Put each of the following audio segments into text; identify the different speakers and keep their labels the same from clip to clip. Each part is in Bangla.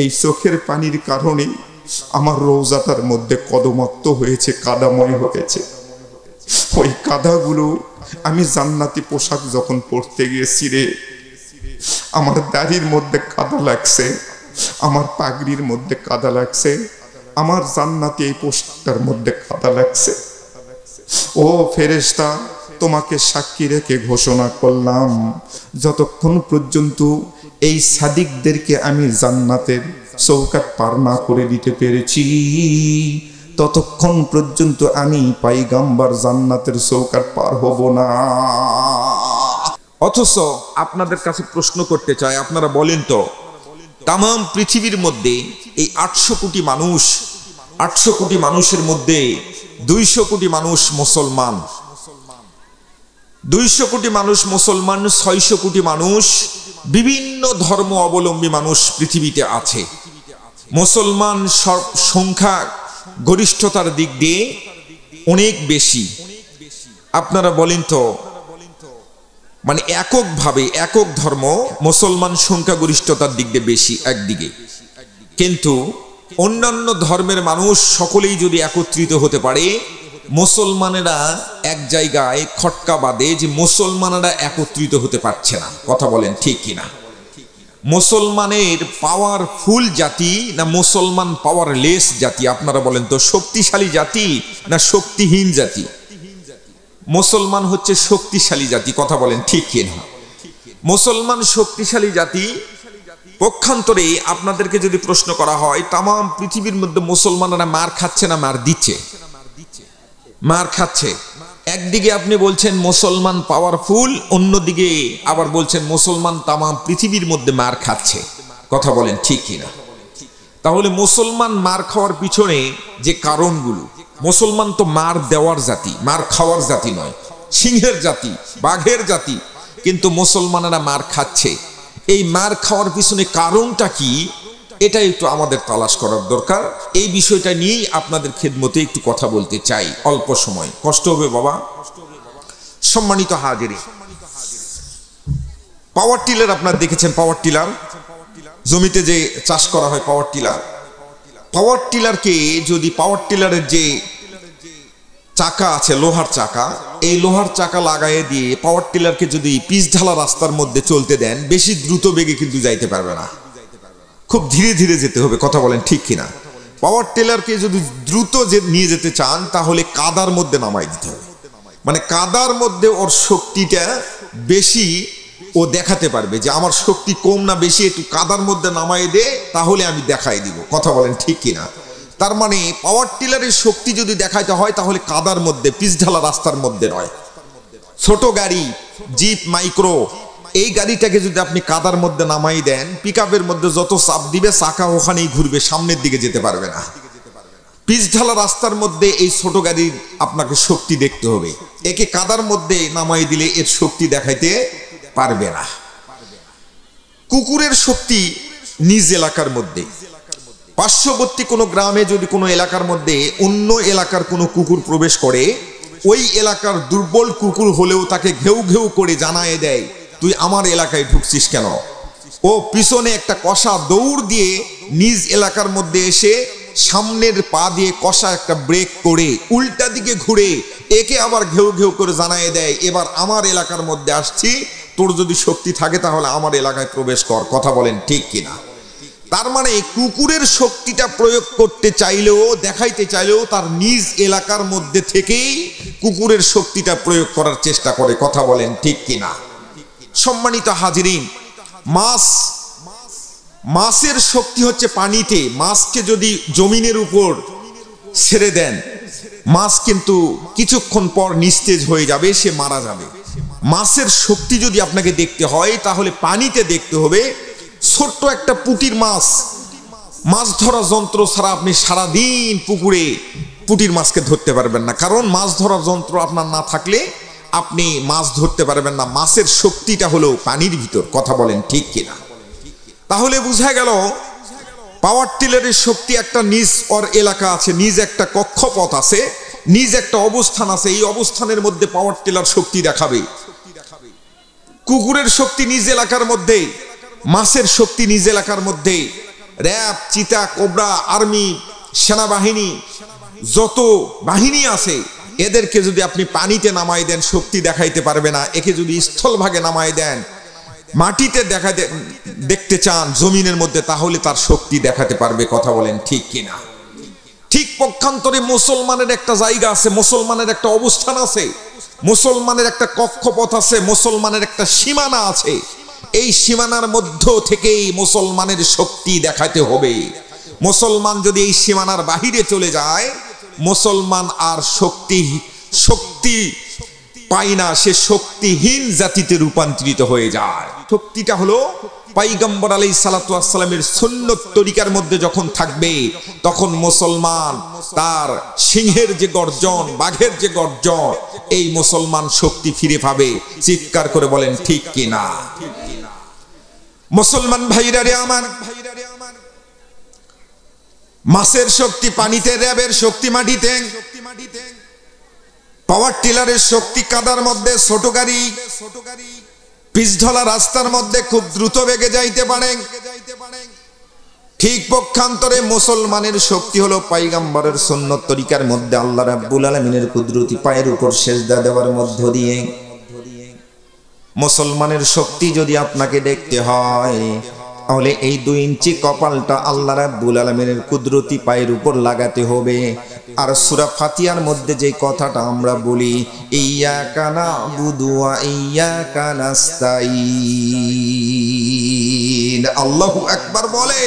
Speaker 1: এই চোখের পানির কারণে আমার রোজাটার মধ্যে কদমাক্ত হয়েছে, কাদাময় হয়েছে। ওই কাদাগুলো আমি জান্নাতি পোশাক যখন পরতে গিয়েছি রে, আমার দাড়ির মধ্যে কাদা লাগছে, আমার পাগড়ির মধ্যে কাদা লাগছে, আমার জান্নাতি এই পোশাকটার মধ্যে কাদা লাগছে। ও ফেরেশতা, তোমাকে সাক্ষী রেখে ঘোষণা করলাম, যতক্ষণ পর্যন্ত এই সাদিকদেরকে আমি জান্নাতের চৌকাট পার না করে দিতে পেরেছি, ততক্ষণ পর্যন্ত আমি পয়গম্বর জান্নাতের চৌকাট পার হব না।
Speaker 2: অথচ আপনাদের কাছে প্রশ্ন করতে চাই, আপনারা বলেন তো, তামাম পৃথিবীর মধ্যে এই 800 কোটি মানুষ, 800 কোটি মানুষের মধ্যে 200 কোটি মানুষ মুসলমান, 200 কোটি মানুষ মুসলমান, 600 কোটি মানুষ বিভিন্ন ধর্ম অবলম্বী মানুষ পৃথিবীতে আছে। মুসলমান সংখ্যা গরিষ্ঠতার দিক দিয়ে অনেক বেশি। আপনারা বলেন তো, মানে এককভাবে একক ধর্ম মুসলমান সংখ্যা গরিষ্ঠতার দিক দিয়ে বেশি একদিকে, কিন্তু অন্যান্য ধর্মের মানুষ সকলেই যদি একত্রিত হতে পারে, মুসলমানেরা এক জায়গায় খটকা বাঁধে যে মুসলমানেরা একত্রিত হতে পারছে না। কথা বলেন ঠিক কিনা? মুসলমানের পাওয়ারফুল জাতি না মুসলমান পাওয়ারলেস জাতি? আপনারা বলেন তো, শক্তিশালী জাতি না শক্তিহীন জাতি? মুসলমান হচ্ছে শক্তিশালী জাতি। কথা বলেন ঠিক কিনা? মুসলমান শক্তিশালী জাতি। পক্ষান্তরে আপনাদেরকে যদি প্রশ্ন করা হয়, তামাম পৃথিবীর মধ্যে মুসলমানরা মার খাচ্ছে না মার দিচ্ছে? মার খাচ্ছে। একদিকে আপনি বলছেন মুসলমান পাওয়ারফুল, অন্যদিকে আবার বলছেন মুসলমান তামাম পৃথিবীর মধ্যে মার খাচ্ছে। কথা বলেন ঠিক কিনা? তাহলে মুসলমান মার খাওয়ার পিছনে যে কারণগুলো, মুসলমান তো মার দেওয়ার জাতি, মার খাওয়ার জাতি নয়, সিংহের জাতি, বাঘের জাতি, কিন্তু মুসলমানেরা মার খাচ্ছে। এই মার খাওয়ার পিছনে কারণটা কি, এটা একটু আমাদের তালাশ করার দরকার। এই বিষয়টা নিয়েই আপনাদের খেদমতে একটু কথা বলতে চাই অল্প সময়। কষ্ট হবে বাবা। সম্মানিত হাজিরি, পাওয়ার টিলার আপনারা দেখেছেন, পাওয়ার টিলার জমিতে যে চাষ করা হয়, পাওয়ার টিলার। পাওয়ার টিলারকে যদি, পাওয়ার টিলারের যে চাকা আছে, লোহার চাকা, এই লোহার চাকা লাগাইয়ে দিয়ে পাওয়ার টিলারকে যদি পিচ ঢালা রাস্তার মধ্যে চলতে দেন, বেশি দ্রুত বেগে কিন্তু যাইতে পারবে না, খুব ধীরে ধীরে যেতে হবে। কথা বলেন ঠিক কিনা? পাওয়ার টিলারকে যদি দ্রুত নিয়ে যেতে চান, তাহলে কাদার মধ্যে নামাই দিতে হবে। মানে কাদার মধ্যে ওর শক্তিটা বেশি, ও দেখাতে পারবে যে আমার শক্তি কম না বেশি, একটু কাদার মধ্যে নামাই দে, তাহলে আমি দেখাই দিব। কথা বলেন ঠিক কিনা? তার মানে পাওয়ার টিলারের শক্তি যদি দেখাইতে হয়, তাহলে কাদার মধ্যে, পিচ ঢালা রাস্তার মধ্যে নয়। ছোট গাড়ি, জিপ, মাইক্রো, এই গাড়িটাকে যদি আপনি কাদার মধ্যে নামাই দেন, পিকআপের মধ্যে যত চাপ দিবে চাকা ওখানেই ঘুরবে, সামনের দিকে যেতে পারবে না। পিচ ঢালা রাস্তার মধ্যে এই ছোট গাড়ির আপনাকে শক্তি দেখতে হবে। একে কাদার মধ্যে নামাই দিলে এর শক্তি দেখাইতে পারবে না। কুকুরের শক্তি নিজ এলাকার মধ্যে, পার্শ্ববর্তী কোনো গ্রামে যদি কোনো এলাকার মধ্যে অন্য এলাকার কোনো কুকুর প্রবেশ করে, ওই এলাকার দুর্বল কুকুর হলেও তাকে ঘেউ ঘেউ করে জানায় দেয়, তুই আমার এলাকায় ঢুকছিস কেন? ও পিছনে একটা কষা দৌড় দিয়ে নিজ এলাকার মধ্যে এসে সামনের পা দিয়ে কষা একটা ব্রেক করে উল্টা দিকে ঘুরে একে আবার ঘেউ ঘেউ করে জানায় দেয়, এবার আমার এলাকার মধ্যে আসছি, তোর যদি শক্তি থাকে তাহলে আমার এলাকায় প্রবেশ কর। কথা বলেন ঠিক কিনা? তার মানে কুকুরের শক্তিটা প্রয়োগ করতে চাইলেও, দেখাইতে চাইলেও তার নিজ এলাকার মধ্যে থেকেই কুকুরের শক্তিটা প্রয়োগ করার চেষ্টা করে। কথা বলেন ঠিক কিনা? সম্মানিত হাজিরিন, মাছের শক্তি হচ্ছে পানিতে। মাছকে যদি জমিনের উপর ছেড়ে দেন, মাছ কিন্তু কিছুক্ষণ পর নিস্তেজ হয়ে যাবে, সে মারা যাবে। মাছের শক্তি যদি আপনাকে দেখতে হয়, তাহলে পানিতে দেখতে হবে। ছোট্ট একটা পুঁটির মাছ, মাছ ধরা যন্ত্র ছাড়া আপনি সারাদিন পুকুরে পুঁটির মাছকে ধরতে পারবেন না, কারণ মাছ ধরার যন্ত্র আপনার না থাকলে আপনি মাছ ধরতে পারবেন না। মাছের শক্তিটা হলো পানির ভিতর। কথা বলেন ঠিক কিনা? তাহলে বোঝা গেল পাওয়ার টিলারের শক্তি একটা নিজ ওর এলাকা আছে, নিজ একটা কক্ষপথ আছে, নিজ একটা অবস্থান আছে। এই অবস্থানের মধ্যে পাওয়ার টিলার শক্তি দেখাবে। কুকুরের শক্তি নিজ এলাকার মধ্যে, মাছের শক্তি নিজ এলাকার মধ্যে, র্যাব, চিতা, কোবরা, আর্মি, সেনাবাহিনী, যত বাহিনী আছে এদেরকে যদি আপনি পানিতে নামাই দেন শক্তি দেখাইতে পারবে না। একে যদি স্থলভাগে নামাই দেন, মাটিতে দেখতে চান জমিনের মধ্যে, তাহলে তার শক্তি দেখাতে পারবে। কথা বলেন ঠিক কিনা? ঠিক পক্ষান্তরে মুসলমানের একটা জায়গা আছে, মুসলমানের একটা অবস্থান আছে, মুসলমানের একটা কক্ষপথ আছে, মুসলমানের একটা সীমানা আছে। এই সীমানার মধ্য থেকেই মুসলমানের শক্তি দেখাতে হবে। মুসলমান যদি এই সীমানার বাহিরে চলে যায়, মুসলমান আর শক্তি পায় না, সে শক্তিহীন জাতিতে রূপান্তরিত হয়ে যায়। শক্তিটা হলো পয়গম্বর আলাইহিস সালাতু ওয়াস সালামের সুন্নত তরিকার মধ্যে যখন থাকবে, তখন মুসলমান তার সিংহের যে গর্জন, বাঘের যে গর্জন, এই মুসলমান শক্তি ফিরে পাবে। চিৎকার করে বলেন ঠিক কিনা? মুসলমান ভাইরা রে আমার, মাছের শক্তি পানিতে, র্যাবের শক্তি মাটিতে, পাওয়ার টিলারের শক্তি কাদার মধ্যে, ছোট গাড়ি পিচঢালা রাস্তার মধ্যে খুব দ্রুত বেগে যাইতে পারে। ঠিক পক্ষান্তরে মুসলমানের শক্তি হলো পয়গম্বরের সুন্নত তরিকার মধ্যে আল্লাহ রাব্বুল আলামিনের কুদরতি পায়ের উপর সেজদা দেওয়ার মধ্য দিয়ে। মুসলমানের শক্তি যদি আপনাকে দেখতে হয়, তাহলে এই 2 ইঞ্চি কপালটা আল্লাহ রাব্বুল আলামিনের কুদরতি পায়ের উপর লাগাতে হবে। আর সূরা ফাতিহার মধ্যে যে কথাটা আমরা বলি, ইয়্যাকা না'বুদু ওয়া ইয়্যাকা নাস্তাঈন, আল্লাহু আকবার বলে।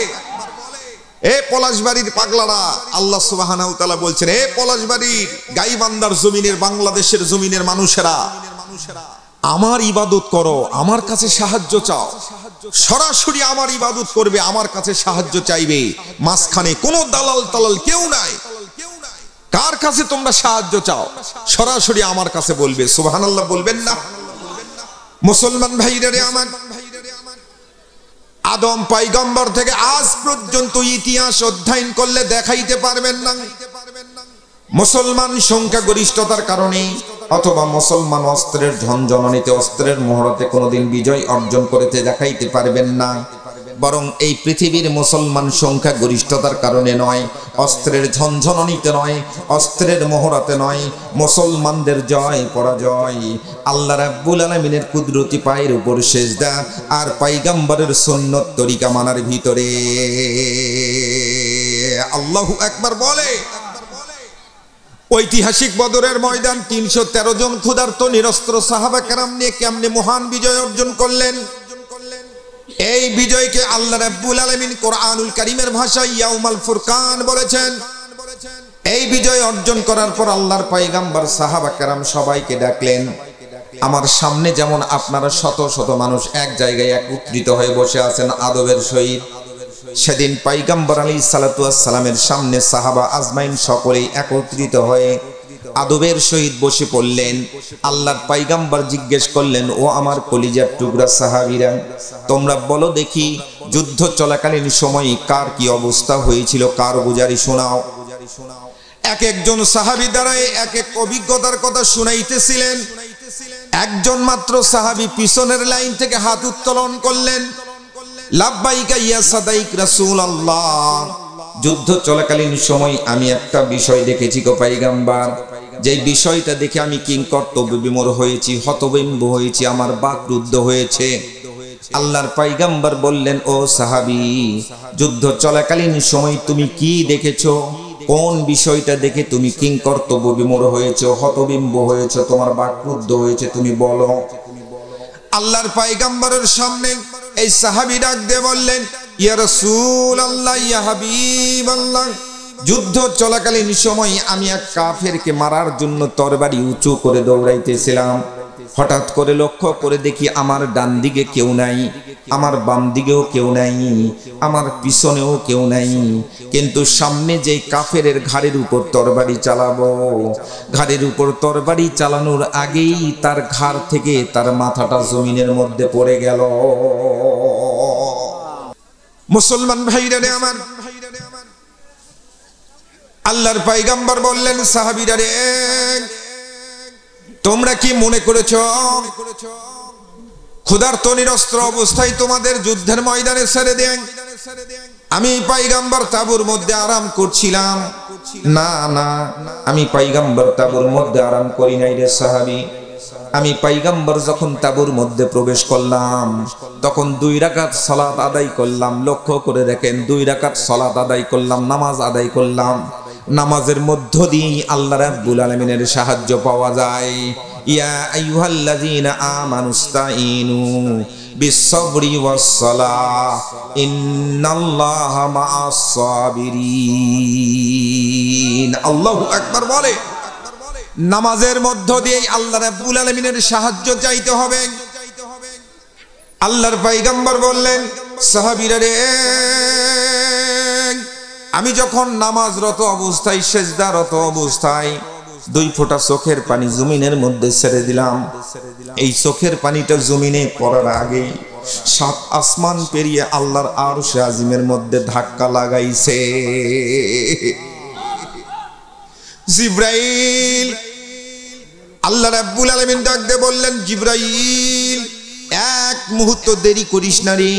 Speaker 2: এ পলাশবাড়ির পাগলারা, আল্লাহ সুবহানাহু ওয়া তাআলা বলছেন, এ পলাশবাড়ির গাইবান্ধার জমিনের, বাংলাদেশের জমিনের মানুষেরা, আমার ইবাদত করো, আমার কাছে সাহায্য চাও। সরাসরি আমার ইবাদত করবে, আমার কাছে সাহায্য চাইবে, মাঝখানে কোনো দালাল তালাল কেউ নাই। কার কাছে তোমরা সাহায্য চাও? সরাসরি আমার কাছে বলবে। সুবহানাল্লাহ বলবেন না? মুসলমান ভাইরা রে আমার, আদম পয়গম্বর থেকে আজ পর্যন্ত ইতিহাস অধ্যয়ন করলে দেখাইতে পারবেন না মুসলমান সংখ্যাগরিষ্ঠতার কারণে অথবা মুসলমান অস্ত্রের ঝনঝনানিতে, অস্ত্রের মহড়াতে কোনোদিন বিজয় অর্জন করতে দেখাইতে পারবেন না। বরং এই পৃথিবীর মুসলমান সংখ্যাগরিষ্ঠতার কারণে নয়, অস্ত্রের ঝনঝনানিতে নয়, অস্ত্রের মহড়াতে নয়, মুসলমানদের জয় পরাজয় আল্লাহ রাব্বুল আলামিনের কুদরতি পায়ের উপর সেজদা আর পয়গম্বরের সুন্নত তরিকা মানার ভিতরে। আল্লাহু আকবার বলে। ঐতিহাসিক বদরের ময়দান ৩১৩ জন ক্ষুধার্ত নিরস্ত্র সাহাবা কেরাম নিয়ে কেমনে মহান বিজয় অর্জন করলেন। এই বিজয়কে আল্লাহ রাব্বুল আলামিন কোরআনুল কারীমের ভাষায় ইয়াউমাল ফুরকান বলেছেন। এই বিজয় অর্জন করার পর আল্লাহর পয়গম্বর সাহাবা কেরাম সবাইকে ডাকলেন। আমার সামনে যেমন আপনারা শত শত মানুষ এক জায়গায় একত্রিত হয়ে বসে আছেন আদবের সহিত, সেদিন পয়গম্বর আলাইহিস সালাতু ওয়াস সালামের সামনে সাহাবা আজমাইন সকলেই একত্রিত হয়ে আদবের সহিত বসে পড়লেন। আল্লাহর পয়গম্বর জিজ্ঞেস করলেন, ও আমার কলিজার টুকরা সাহাবীরা, তোমরা বলো দেখি যুদ্ধ চলাকালীন সময় কার কি অবস্থা হয়েছিল, কার গুজারি শোনাও। এক একজন সাহাবী দাঁড়ায় এক এক অভিজ্ঞতার কথা শুনাইতেছিলেন। একজন মাত্র সাহাবী পিছনের লাইন থেকে হাত উত্তোলন করলেন, লাব্বাইকা ইয়া সাদাইক রাসূলুল্লাহ, যুদ্ধ চলাকালীন সময় আমি একটা বিষয় দেখেছি গো পয়গম্বর, যে বিষয়টা দেখে আমি কিংকর্তব্য বিমূঢ় হয়েছি, হতভম্ব হয়েছি, আমার বাকরুদ্ধ হয়েছে। আল্লাহর পয়গম্বর বললেন, ও সাহাবী, যুদ্ধ চলাকালীন সময় তুমি কি দেখেছো? কোন বিষয়টা দেখে তুমি কিংকর্তব্য বিমূঢ় হয়েছো, হতভম্ব হয়েছো, তোমার বাকরুদ্ধ হয়েছে, তুমি বলো। আল্লাহর পয়গম্বরের সামনে এই সাহাবী ডাক দিয়ে বললেন, ইয়া রাসূলুল্লাহ, ইয়া হাবিবাল্লাহ, যুদ্ধ চলাকালীন সময় আমি এক কাফেরকে মারার জন্য তরবারি উঁচু করে দৌড়াইতেছিলাম। হঠাৎ করে লক্ষ্য করে দেখি আমার ডান দিকে কেউ নাই, আমার বাম দিকেও কেউ নাই, আমার পিছনেও কেউ নাই। কিন্তু সামনে যে কাফেরের ঘাড়ের উপর তরবারি চালাবো, ঘাড়ের উপর তরবারি চালানোর আগেই তার ঘাড় থেকে তার মাথাটা জমিনের মধ্যে পড়ে গেল। মুসলমান ভাইরা রে আমার, আল্লাহর পয়গম্বর বললেন, সাহাবীরা রে, তোমরা কি মনে করেছো ক্ষুধার্ত নিরস্ত্র অবস্থায় তোমাদের যুদ্ধের ময়দানে ছেড়ে দেন? আমি পয়গম্বর তাঁবুর মধ্যে আরাম করছিলাম। না না, আমি পয়গম্বর তাঁবুর মধ্যে আরাম করি নাই রে সাহাবী। আমি পয়গম্বর যখন তাঁবুর মধ্যে প্রবেশ করলাম তখন 2 রাকাত সালাত আদায় করলাম। লক্ষ্য করে দেখেন, 2 রাকাত সালাত আদায় করলাম, নামাজ আদায় করলাম। নামাজের মধ্য দিয়ে আল্লাহ রাব্বুল আলামিনের সাহায্য পাওয়া যায়। ইয়া আইয়ুহাল্লাযীনা আমানুস্তাঈনু বিস-সাবরি ওয়াস-সালাহ ইন্নাল্লাহা মা'আস সাবিরিন। আল্লাহু আকবার বলে। নামাজের মধ্য দিয়ে আল্লাহ রাব্বুল আলামিনের সাহায্য চাইতে হবে। আল্লাহর পয়গম্বর বললেন, সাহাবীরা রে, আমি যখন নামাজরত অবস্থায়, সেজদারত অবস্থায় 2 ফোঁটা চোখের পানি জমিনের মধ্যে ছেড়ে দিলাম। এই চোখের পানিটা জমিনে পড়ার আগে 7 আসমান পেরিয়ে আল্লাহর আরশে আজিমের মধ্যে ধাক্কা লাগাইছে। জিব্রাইল, আল্লাহ রাব্বুল আলামিন ডাক দিয়ে বললেন, জিব্রাইল, 1 মুহূর্ত দেরি করিস না রে,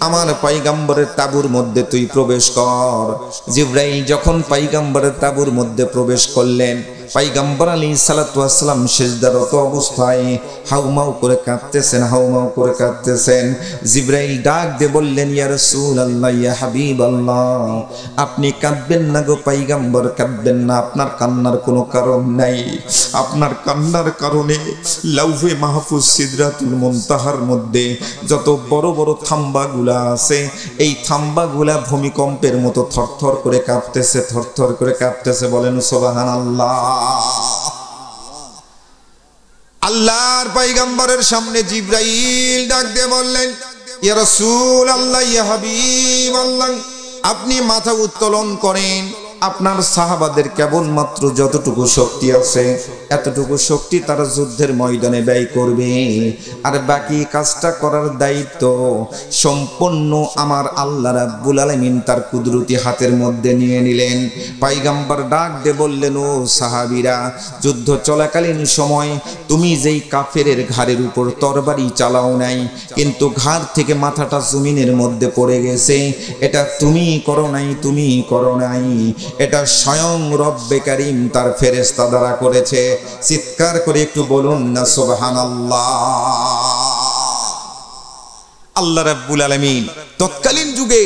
Speaker 2: আমার পয়গম্বরের তাঁবুর মধ্যে তুই প্রবেশ কর। জিব্রাইল যখন পয়গম্বরের তাঁবুর মধ্যে প্রবেশ করলেন, পয়গম্বর আলাইহিস সালাতু ওয়াস সালাম সিজদারত অবস্থায় হাউমাউ করে কাঁদতেছেন, হাউমাউ করে কাঁদতেছেন। জিব্রাইল ডাক দিয়ে বললেন, ইয়া রাসূলুল্লাহ, ইয়া হাবিবাল্লাহ, আপনি কাঁদবেন না গো পয়গম্বর, কাঁদবেন না। আপনার কান্নার কোনো কারণ নাই। আপনার কান্নার কারণে লাউহে মাহফুজ সিদরাতুল মুনতাহার মধ্যে যত বড় বড় থাম্বাগুলা আছে, এই থাম্বাগুলা ভূমিকম্পের মতো থরথর করে কাঁপতেছে, থরথর করে কাঁপতেছে। বলেন সুবহানাল্লাহ। আল্লাহর পয়গম্বরের সামনে জিব্রাইল ডাক দিয়ে বললেন, ইয়া রাসূলুল্লাহ, ইয়া হাবিবাল্লাহ, আপনি মাথা উত্তোলন করেন। আপনার সাহাবাদের কেবলমাত্র যতটুকু শক্তি আছে এতটুকু শক্তি তারা যুদ্ধের ময়দানে ব্যয় করবে, আর বাকি কাজটা করার দায়িত্ব সম্পূর্ণ আমার আল্লাহ রাব্বুল আলামিন তার কুদরতি হাতের মধ্যে নিয়ে নিলেন। পয়গম্বর ডাক দিয়ে বললেন, ও সাহাবীরা, যুদ্ধ চলাকালীন সময় তুমি যেই কাফেরের ঘাড়ের উপর তরবারি চালাও নাই, কিন্তু ঘাড় থেকে মাথাটা জমিনের মধ্যে পড়ে গেছে, এটা তুমি করো নাই, তুমি করো নাই, এটা স্বয়ং রব্বে কারীম তার ফেরেশতা দ্বারা করেছে। চিৎকার করে একটু বলুন না সুবহানাল্লাহ। আল্লাহ রাব্বুল আলামিন তৎকালীন যুগে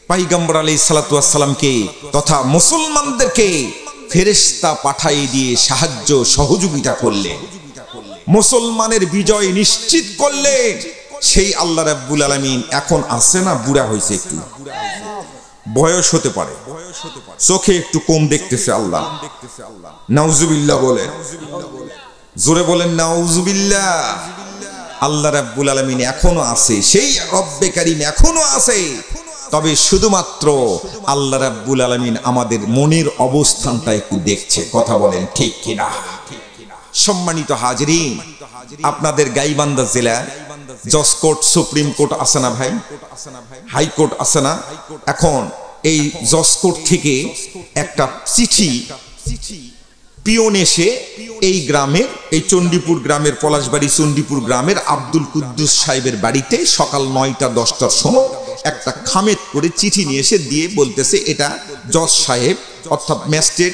Speaker 2: পয়গম্বর আলাইহিস সালাতু ওয়াস সালামকে তথা মুসলমানদেরকে ফেরেশতা পাঠিয়ে দিয়ে সাহায্য সহযোগিতা করলেন, মুসলমানের বিজয় নিশ্চিত করলেন। সেই আল্লাহ রাব্বুল আলামিন এখন আছে না, বুড়া হয়েছে, একটু বয়স হতে পারে, চোখে একটু কম দেখতেছে। আল্লাহ নাউজুবিল্লাহ বলেন, জোরে বলেন নাউজুবিল্লাহ। আল্লাহ রাব্বুল আলামিন এখনো আছে, সেই রব্বে কারীম এখনো আছে। তবে শুধুমাত্র আল্লাহ রাব্বুল আলামিন আমাদের মনের অবস্থানটা একটু দেখছে। কথা বলেন ঠিক কিনা? সম্মানিত হাজিরিন, আপনাদের গাইবান্ধা জেলা জজ কোর্ট, সুপ্রিম কোর্ট আছে না ভাই, হাইকোর্ট আছে না? এখন এই জজ কোর্ট থেকে একটা চিঠি পিয়ন এসে এই গ্রামের, এই চণ্ডীপুর গ্রামের, পলাশবাড়ি চণ্ডীপুর গ্রামের আব্দুল কুদ্দুস সাহেবের বাড়িতে সকাল 9টা-10টার সময় একটা খামেত করে চিঠি নিয়ে এসে দিয়ে বলতেছে, এটা জজ সাহেব অর্থাৎ ম্যাজিস্ট্রেট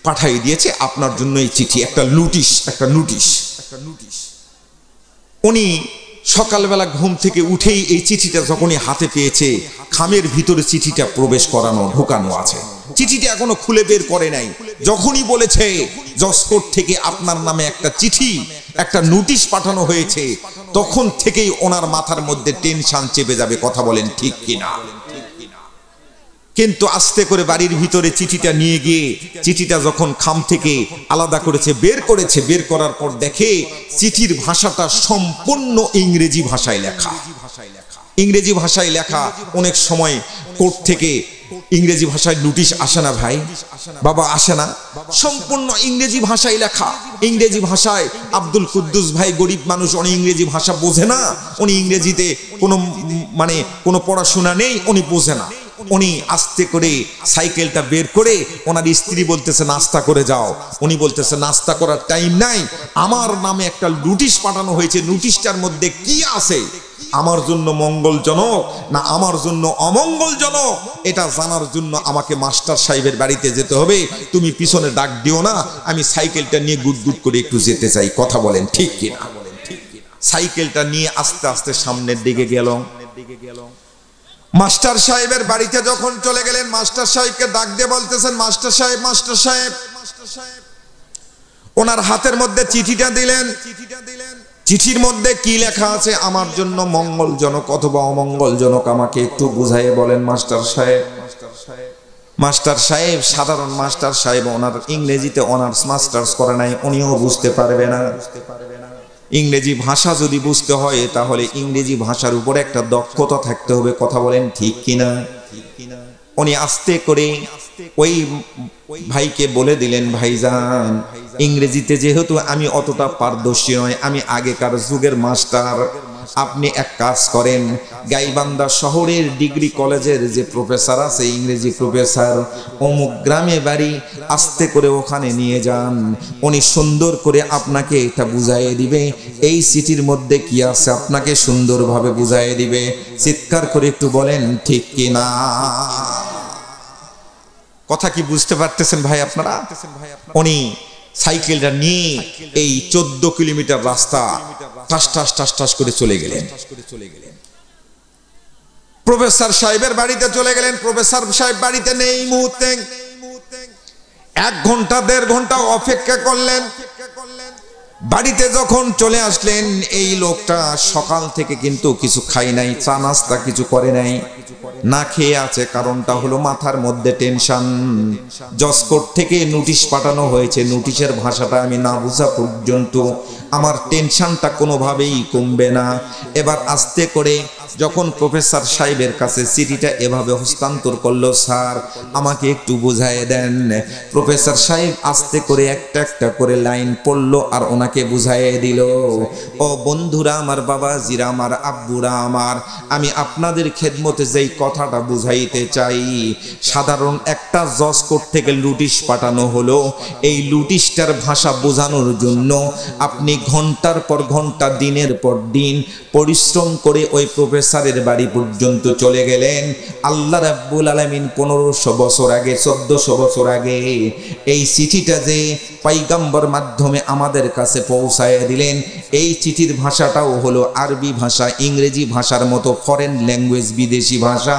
Speaker 2: পাঠিয়ে দিয়েছে আপনার জন্য এই চিঠি, একটা নোটিশ, একটা নোটিশ। উনি সকালবেলা ঘুম থেকে উঠেই এই চিঠিটা যখনই হাতে পেয়েছে, খামের ভিতরে চিঠিটা প্রবেশ করানো, ঢোকানো আছে, চিঠিটা এখনো খুলে বের করে নাই। যখনই বলেছে জজ কোর্ট থেকে আপনার নামে একটা চিঠি, একটা নোটিশ পাঠানো হয়েছে, তখন থেকেই ওনার মাথার মধ্যে টেনশন চেপে যাবে। কথা বলেন ঠিক কিনা? কিন্তু আস্তে করে বাড়ির ভিতরে চিঠিটা নিয়ে গিয়ে চিঠিটা যখন খাম থেকে আলাদা করেছে, বের করেছে, বের করার পর দেখে চিঠির ভাষাটা সম্পূর্ণ ইংরেজি ভাষায় লেখা। ইংরেজি ভাষায় লেখা। অনেক সময় কোর্ট থেকে ইংরেজি ভাষায় নোটিশ আসে না ভাই, বাবা, আসে না? সম্পূর্ণ ইংরেজি ভাষায় লেখা। ইংরেজি ভাষায় আব্দুল কুদ্দুস ভাই গরিব মানুষ, উনি ইংরেজি ভাষা বোঝে না, উনি ইংরেজিতে কোনো পড়াশোনা নেই, উনি বোঝে না। উনি আস্তে করে সাইকেলটা বের করে ওনার স্ত্রী বলতেছে নাস্তা করে যাও, উনি বলতেছে নাস্তা করার টাইম নাই, আমার নামে একটা নোটিশ পাঠানো হয়েছে, নোটিশটার মধ্যে কি আছে আমার জন্য মঙ্গলজনক না আমার জন্য অমঙ্গলজনক, এটা জানার জন্য আমাকে মাস্টার সাহেবের বাড়িতে যেতে হবে। তুমি পিছনে ডাক দিও না, আমি সাইকেলটা নিয়ে গুড়গুড় করে একটু যেতে চাই। কথা বলেন ঠিক কিনা? সাইকেলটা নিয়ে আস্তে আস্তে সামনের দিকে গেল। মাস্টার সাহেবের বাড়িতে যখন চলে গেলেন, মাস্টার সাহেবকে ডাক দিয়ে বলতেছেন, মাস্টার সাহেব, মাস্টার সাহেব। ওনার হাতের মধ্যে চিঠিটা দিলেন। চিঠির মধ্যে কি লেখা আছে? আমার জন্য মঙ্গলজনক অথবা অমঙ্গলজনক আমাকে একটু বুঝাইয়ে বলেন মাস্টার সাহেব। মাস্টার সাহেব সাধারণ মাস্টার সাহেব, ওনার ইংরেজিতে অনার্স মাস্টার্স করে নাই, উনিও বুঝতে পারবে না। ইংরেজি ভাষা যদি বুঝতে হয় তাহলে ইংরেজি ভাষার উপরে একটা দক্ষতা থাকতে হবে। কথা বলেন ঠিক কিনা? উনি আস্তে করে ওই ভাইকে বলে দিলেন, ভাইজান ইংরেজিতে যেহেতু আমি অতটা পারদর্শী নয়, আমি আগেকার যুগের মাস্টার, আপনি এক কাজ করেন, গাইবান্ধা শহরের ডিগ্রি কলেজের যে প্রফেসর আছে, ইংরেজি প্রফেসর, অমুক গ্রামে বাড়ি, আস্তে করে ওখানে নিয়ে যান, উনি সুন্দর করে আপনাকে এটা বুঝাইয়ে দিবে। এই চিঠির মধ্যে কি আছে আপনাকে সুন্দরভাবে বুঝাইয়ে দিবে। চিৎকার করে একটু বলেন ঠিক কিনা? কথা কি বুঝতে পারতেছেন ভাই আপনারা? উনি সাইকেলটা নিয়ে এই 14 কিলোমিটার রাস্তা ঠাস ঠাস ঠাস ঠাস করে চলে গেলেন। প্রফেসর সাহেবের বাড়িতে চলে গেলেন। প্রফেসর সাহেব বাড়িতে নেই মুহূর্তে। 1 ঘন্টা 1.5 ঘন্টা অপেক্ষা করলেন। বাড়িতে যখন চলে আসলেন, এই লোকটা সকাল থেকে কিন্তু কিছু খাই নাই, চা নাস্তা কিছু করে নাই, না খেয়ে আছে। কারণটা হলো মাথার মধ্যে টেনশন। জজকোর্ট থেকে নোটিশ পাঠানো হয়েছে, নোটিশের ভাষাটা আমি না বোঝা পর্যন্ত আমার টেনশনটা কোনোভাবেই কমবে না। এবার আস্তে করে যখন প্রফেসর সাহেবের কাছে চিঠিটা এভাবে হস্তান্তর করলো, স্যার আমাকে একটু বুঝাইয়ে দেন। প্রফেসর সাহেব আস্তে করে একটা একটা করে লাইন পড়লো আর ওনাকে বুঝাইয়ে দিল। ও বন্ধুরা আমার, বাবাজিরা আমার, আব্বুরা আমার, আমি আপনাদের খেদমতে যেই কথাটা বুঝাইতে চাই, সাধারণ একটা জজ কোর্ট থেকে নোটিশ পাঠানো হলো। এই নোটিশটার ভাষা বোঝানোর জন্য আপনি ঘন্টার পর ঘন্টা, দিনের পর দিন পরিশ্রম করে ওই প্রফেসরের বাড়ি পর্যন্ত চলে গেলেন। আল্লাহ রাব্বুল আলামিন 1500 বছর আগে, 1400 বছর আগে এই চিঠিটা যে পয়গম্বর মাধ্যমে আমাদের কাছে পৌঁছায় দিলেন, এই চিঠির ভাষাটাও হলো আরবি ভাষা, ইংরেজি ভাষার মতো ফরেন ল্যাঙ্গুয়েজ, বিদেশি ভাষা।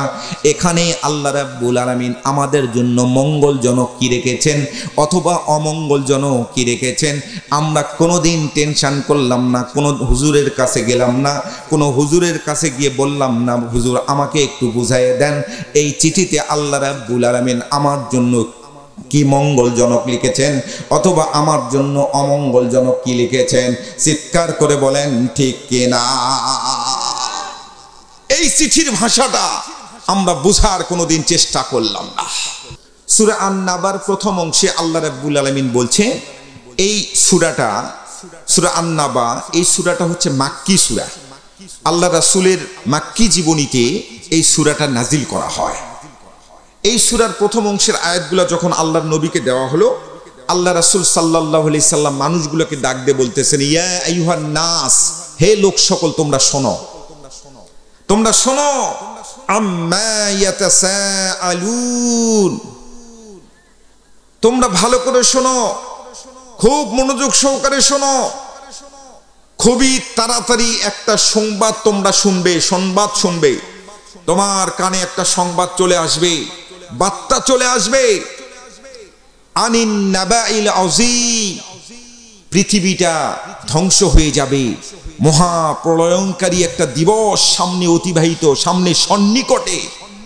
Speaker 2: এখানে আল্লাহ রাব্বুল আলামিন আমাদের জন্য মঙ্গলজনক কি রেখেছেন অথবা অমঙ্গলজনক কি রেখেছেন, আমরা কোনোদিন টেনশন করলাম না, কোনো হুজুরের কাছে গেলাম না, কোনো হুজুরের কাছে গিয়ে বললাম না, হুজুর আমাকে একটু বুঝাইয়ে দেন এই চিঠিতে আল্লাহ রাব্বুল আলামিন আমার জন্য কি মঙ্গলজনক লিখেছেন অথবা আমার জন্য অমঙ্গলজনক কি লিখেছেন। চিৎকার করে বলেন ঠিক কিনা? এই চিঠির ভাষাটা আমরা বুঝার কোনোদিন চেষ্টা করলাম না। সূরা আন-নাবার প্রথম অংশে আল্লাহ রাব্বুল আলামিন বলছে, এই সূরাটা, সূরা আন-নাবা, এই সূরাটা হচ্ছে মাক্কি সূরা। আল্লাহ রাসূলের মাক্কি জীবনীতে এই সূরাটা নাজিল করা হয়। এই সূরার প্রথম অংশের আয়াতগুলো যখন আল্লাহর নবীকে দেওয়া হলো, আল্লাহ রাসূল সাল্লাল্লাহু আলাইহি সাল্লাম মানুষগুলোকে ডাক দিয়ে বলতেছেন, ইয়া আইয়ুহান নাস, হে লোক সকল তোমরা শোনো, তোমরা শোনো, আম্মা ইয়াতাসাআলুন, তোমরা ভালো করে শোনো, খুব মনোযোগ সহকারে শোনো। খুবই তাড়াতাড়ি একটা সংবাদ তোমরা শুনবে, সংবাদ শুনবে, তোমার কানে একটা সংবাদ চলে আসবে, বার্তা চলে আসবে। আনিন নাবাইল আযীম, পৃথিবীটা ধ্বংস হয়ে যাবে, মহা প্রলয়ঙ্কারী একটা দিবস সামনে অতিবাহিত, সামনে সন্নিকটে,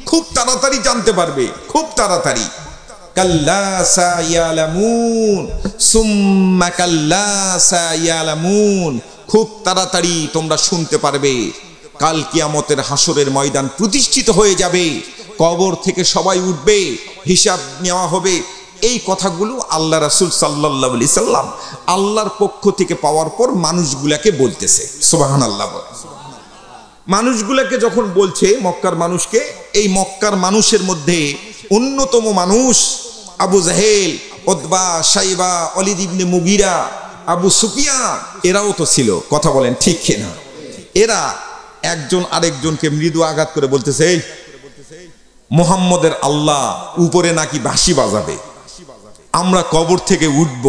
Speaker 2: খুব তাড়াতাড়ি জানতে পারবে, খুব তাড়াতাড়ি। কাল্লা সায়ালামুন সুম্মা কাল্লা সায়ালামুন, খুব তাড়াতাড়ি তোমরা শুনতে পারবে কাল কিয়ামতের হাসরের ময়দান প্রতিষ্ঠিত হয়ে যাবে, কবর থেকে সবাই উঠবে, হিসাব নেওয়া হবে। এই কথাগুলো আল্লাহ রাসূল সাল্লাল্লাহু আলাইহি সাল্লাম আল্লাহর পক্ষ থেকে পাওয়ার পর মানুষগুলাকে বলতেছে। সুবহানাল্লাহ। মানুষগুলাকে যখন বলছে, মক্কার মানুষকে, এই মক্কার মানুষের মধ্যে অন্যতম মানুষ আবু জাহেল, উতবা, শাইবা, ওয়ালিদ ইবনে মুগিরা, আবু সুফিয়ান, এরাও তো ছিল। কথা বলেন ঠিক কিনা? এরা একজন আরেকজনকে মৃদু আঘাত করে বলতেছে, এই মুহাম্মদের আল্লাহ উপরে নাকি বাঁশি বাজাবে, আমরা কবর থেকে উঠব।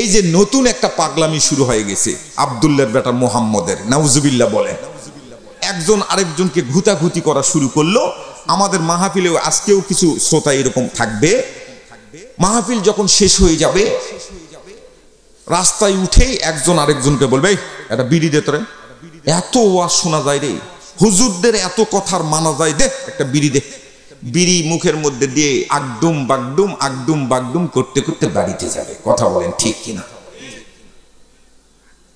Speaker 2: এই যে নতুন একটা পাগলামি শুরু হয়ে গেছে আব্দুল্লাহর বেটা মুহাম্মদের, নাউজুবিল্লাহ বলে। একজন আরেকজনকে ঘুতাঘুতি করা শুরু করলো। আমাদের মাহফিলেও আজকেও কিছু শ্রোতা এরকম থাকবে। মাহফিল যখন শেষ হয়ে যাবে, রাস্তায় উঠে একজন আরেকজনকে বলবে, একটা বিড়ি দে তোরে, এত ওয়াজ শোনা যায় রে, হুজুরদের এত কথার মানা যায়, দে একটা বিড়ি দে। বিড়ি মুখের মধ্যে দিয়ে আগডুম বাগডুম করতে করতে বাড়িতে যাবে। কথা বলেন ঠিক কিনা?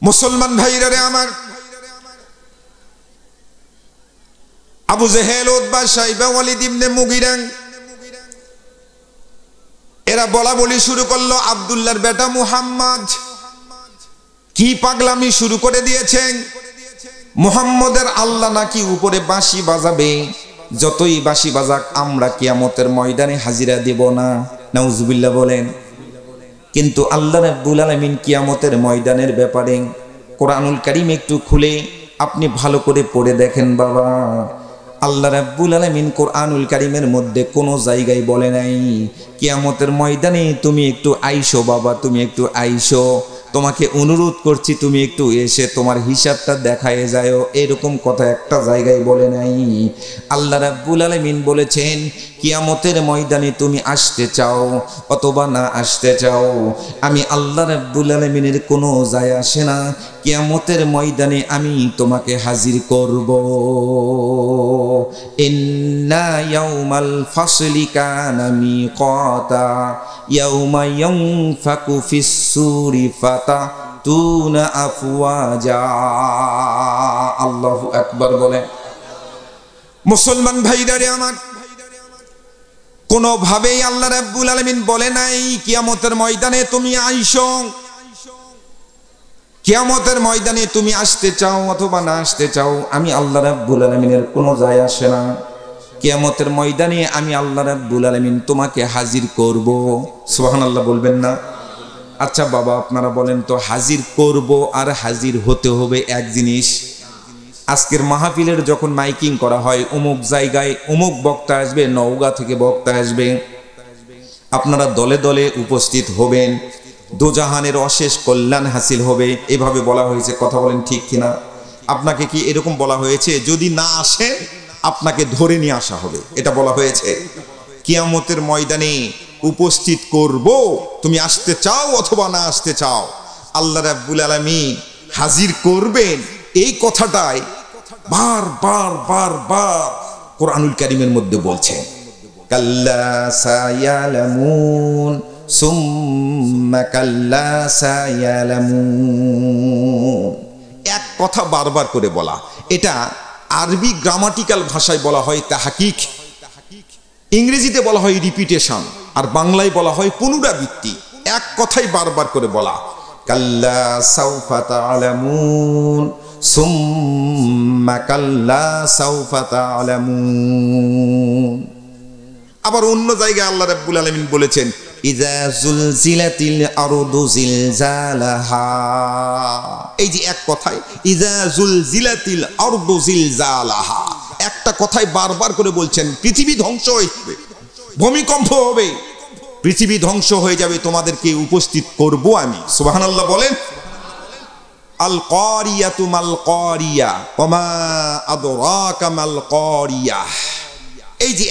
Speaker 2: মুসলমান ভাইরা রে আমার, আবু জেহেল, উতবা, শাইবা, ওয়ালিদ ইবনে মুগিরা এরা বলা বলি শুরু করলো, আব্দুল্লাহর বেটা মুহাম্মদ কি পাগলামি শুরু করে দিয়েছেন। মুহাম্মদের আল্লাহ নাকি উপরে বাঁশি বাজাবে, যতই বাঁশি বাজাক আমরা কিয়ামতের ময়দানে হাজিরা দেব না। নাউজুবিল্লাহ বলেন। কিন্তু আল্লাহ রাব্বুল আলামিন কিয়ামতের ময়দানের ব্যাপারে কোরআনুল কারীম একটু খুলে আপনি ভালো করে পড়ে দেখেন বাবা। আল্লাহ রাব্বুল আলামিন কোরআনুল কারীমের মধ্যে কোনো জায়গায় বলে নাই কিয়ামতের ময়দানে তুমি একটু আইসো বাবা, তুমি একটু আইসো, তোমাকে অনুরোধ করছি তুমি একটু এসে তোমার হিসাবটা দেখায় যাও, এরকম কথা একটা জায়গায় বলে নাই। আল্লাহ রাব্বুল আলামিন বলেছেন কিয়ামতের ময়দানে তুমি আসতে চাও অথবা না আসতে চাও, আমি আল্লাহ রাব্বুল আলামিনের কোনো যায় আসে না, কিয়ামতের ময়দানে আমি তোমাকে হাজির করব। ইন্না ইয়াউমাল ফাসলি কানা মিকাতা ইয়াউমা ইয়ানফাকু ফিস-সূরি ফাতাতুনা আফওয়াজা। আল্লাহু আকবার বলে। মুসলমান ভাইরা রে আমার, কোনোভাবেই আল্লাহ রাব্বুল আলামিন বলে নাই কিয়ামতের ময়দানে তুমি আইসো, কিয়ামতের ময়দানে তুমি আসতে চাও অথবা না আসতে চাও, আমি আল্লাহ রাব্বুল আলামিনের কোনো যায় আসে না। কিয়ামতের ময়দানে আমি আল্লাহ রাব্বুল আলামিন তোমাকে হাজির করব। সুবহানাল্লাহ বলবেন না? আচ্ছা বাবা, আপনারা বলেন তো, হাজির করব আর হাজির হতে হবে এক জিনিস। আজকের মাহফিলের যখন মাইকিং করা হয়, অমুক জায়গায় অমুক বক্তা আসবে, নওগাঁ থেকে বক্তা আসবে, আপনারা দলে দলে উপস্থিত হবেন, দোজাহানের অশেষ কল্যাণ হাসিল হবে, এভাবে বলা হয়েছে। কথা বলেন ঠিক কিনা? আপনাকে কি এরকম বলা হয়েছে যদি না আসে আপনাকে ধরে নিয়ে আসা হবে, এটা বলা হয়েছে? কিয়ামতের ময়দানে উপস্থিত করব, তুমি আসতে চাও অথবা না আসতে চাও, আল্লাহ রাব্বুল আলামিন হাজির করবেন, এই কথাটাই বার কোরআনুল কারীমের মধ্যে বলছেন। কাল্লা সায়ালামুন সুম্মা কাল্লা সায়ালামুন, এক কথা বারবার করে বলা। এটা আরবি গ্রামাটিক্যাল ভাষায় বলা হয় তাহকিক, ইংরেজিতে বলা হয় রিপিটেশন, আর বাংলায় বলা হয় পুনরাবৃত্তি। এক কথাই বারবার করে বলা। কাল্লা সাউফা তা'লামুন সুম্মা কাল্লা সাউফা তা'লামুন। আবার অন্য জায়গায় আল্লাহ রাব্বুল আলামিন বলেছেন ইযা যুলজিলাতিল আরদু জিলজালাহা। এই যে এক কথায় ইযা যুলজিলাতিল আরদু জিলজালাহা, একটা কথাই বারবার করে বলছেন পৃথিবী ধ্বংস হবে, ভূমিকম্প হবে, পৃথিবী ধ্বংস হয়ে যাবে, তোমাদেরকে উপস্থিত করব আমি। সুবহানাল্লাহ বলেন। আল কারিয়াতু মাল কারিয়া ওয়া মা আদরাকা মাল কারিয়া। এই যে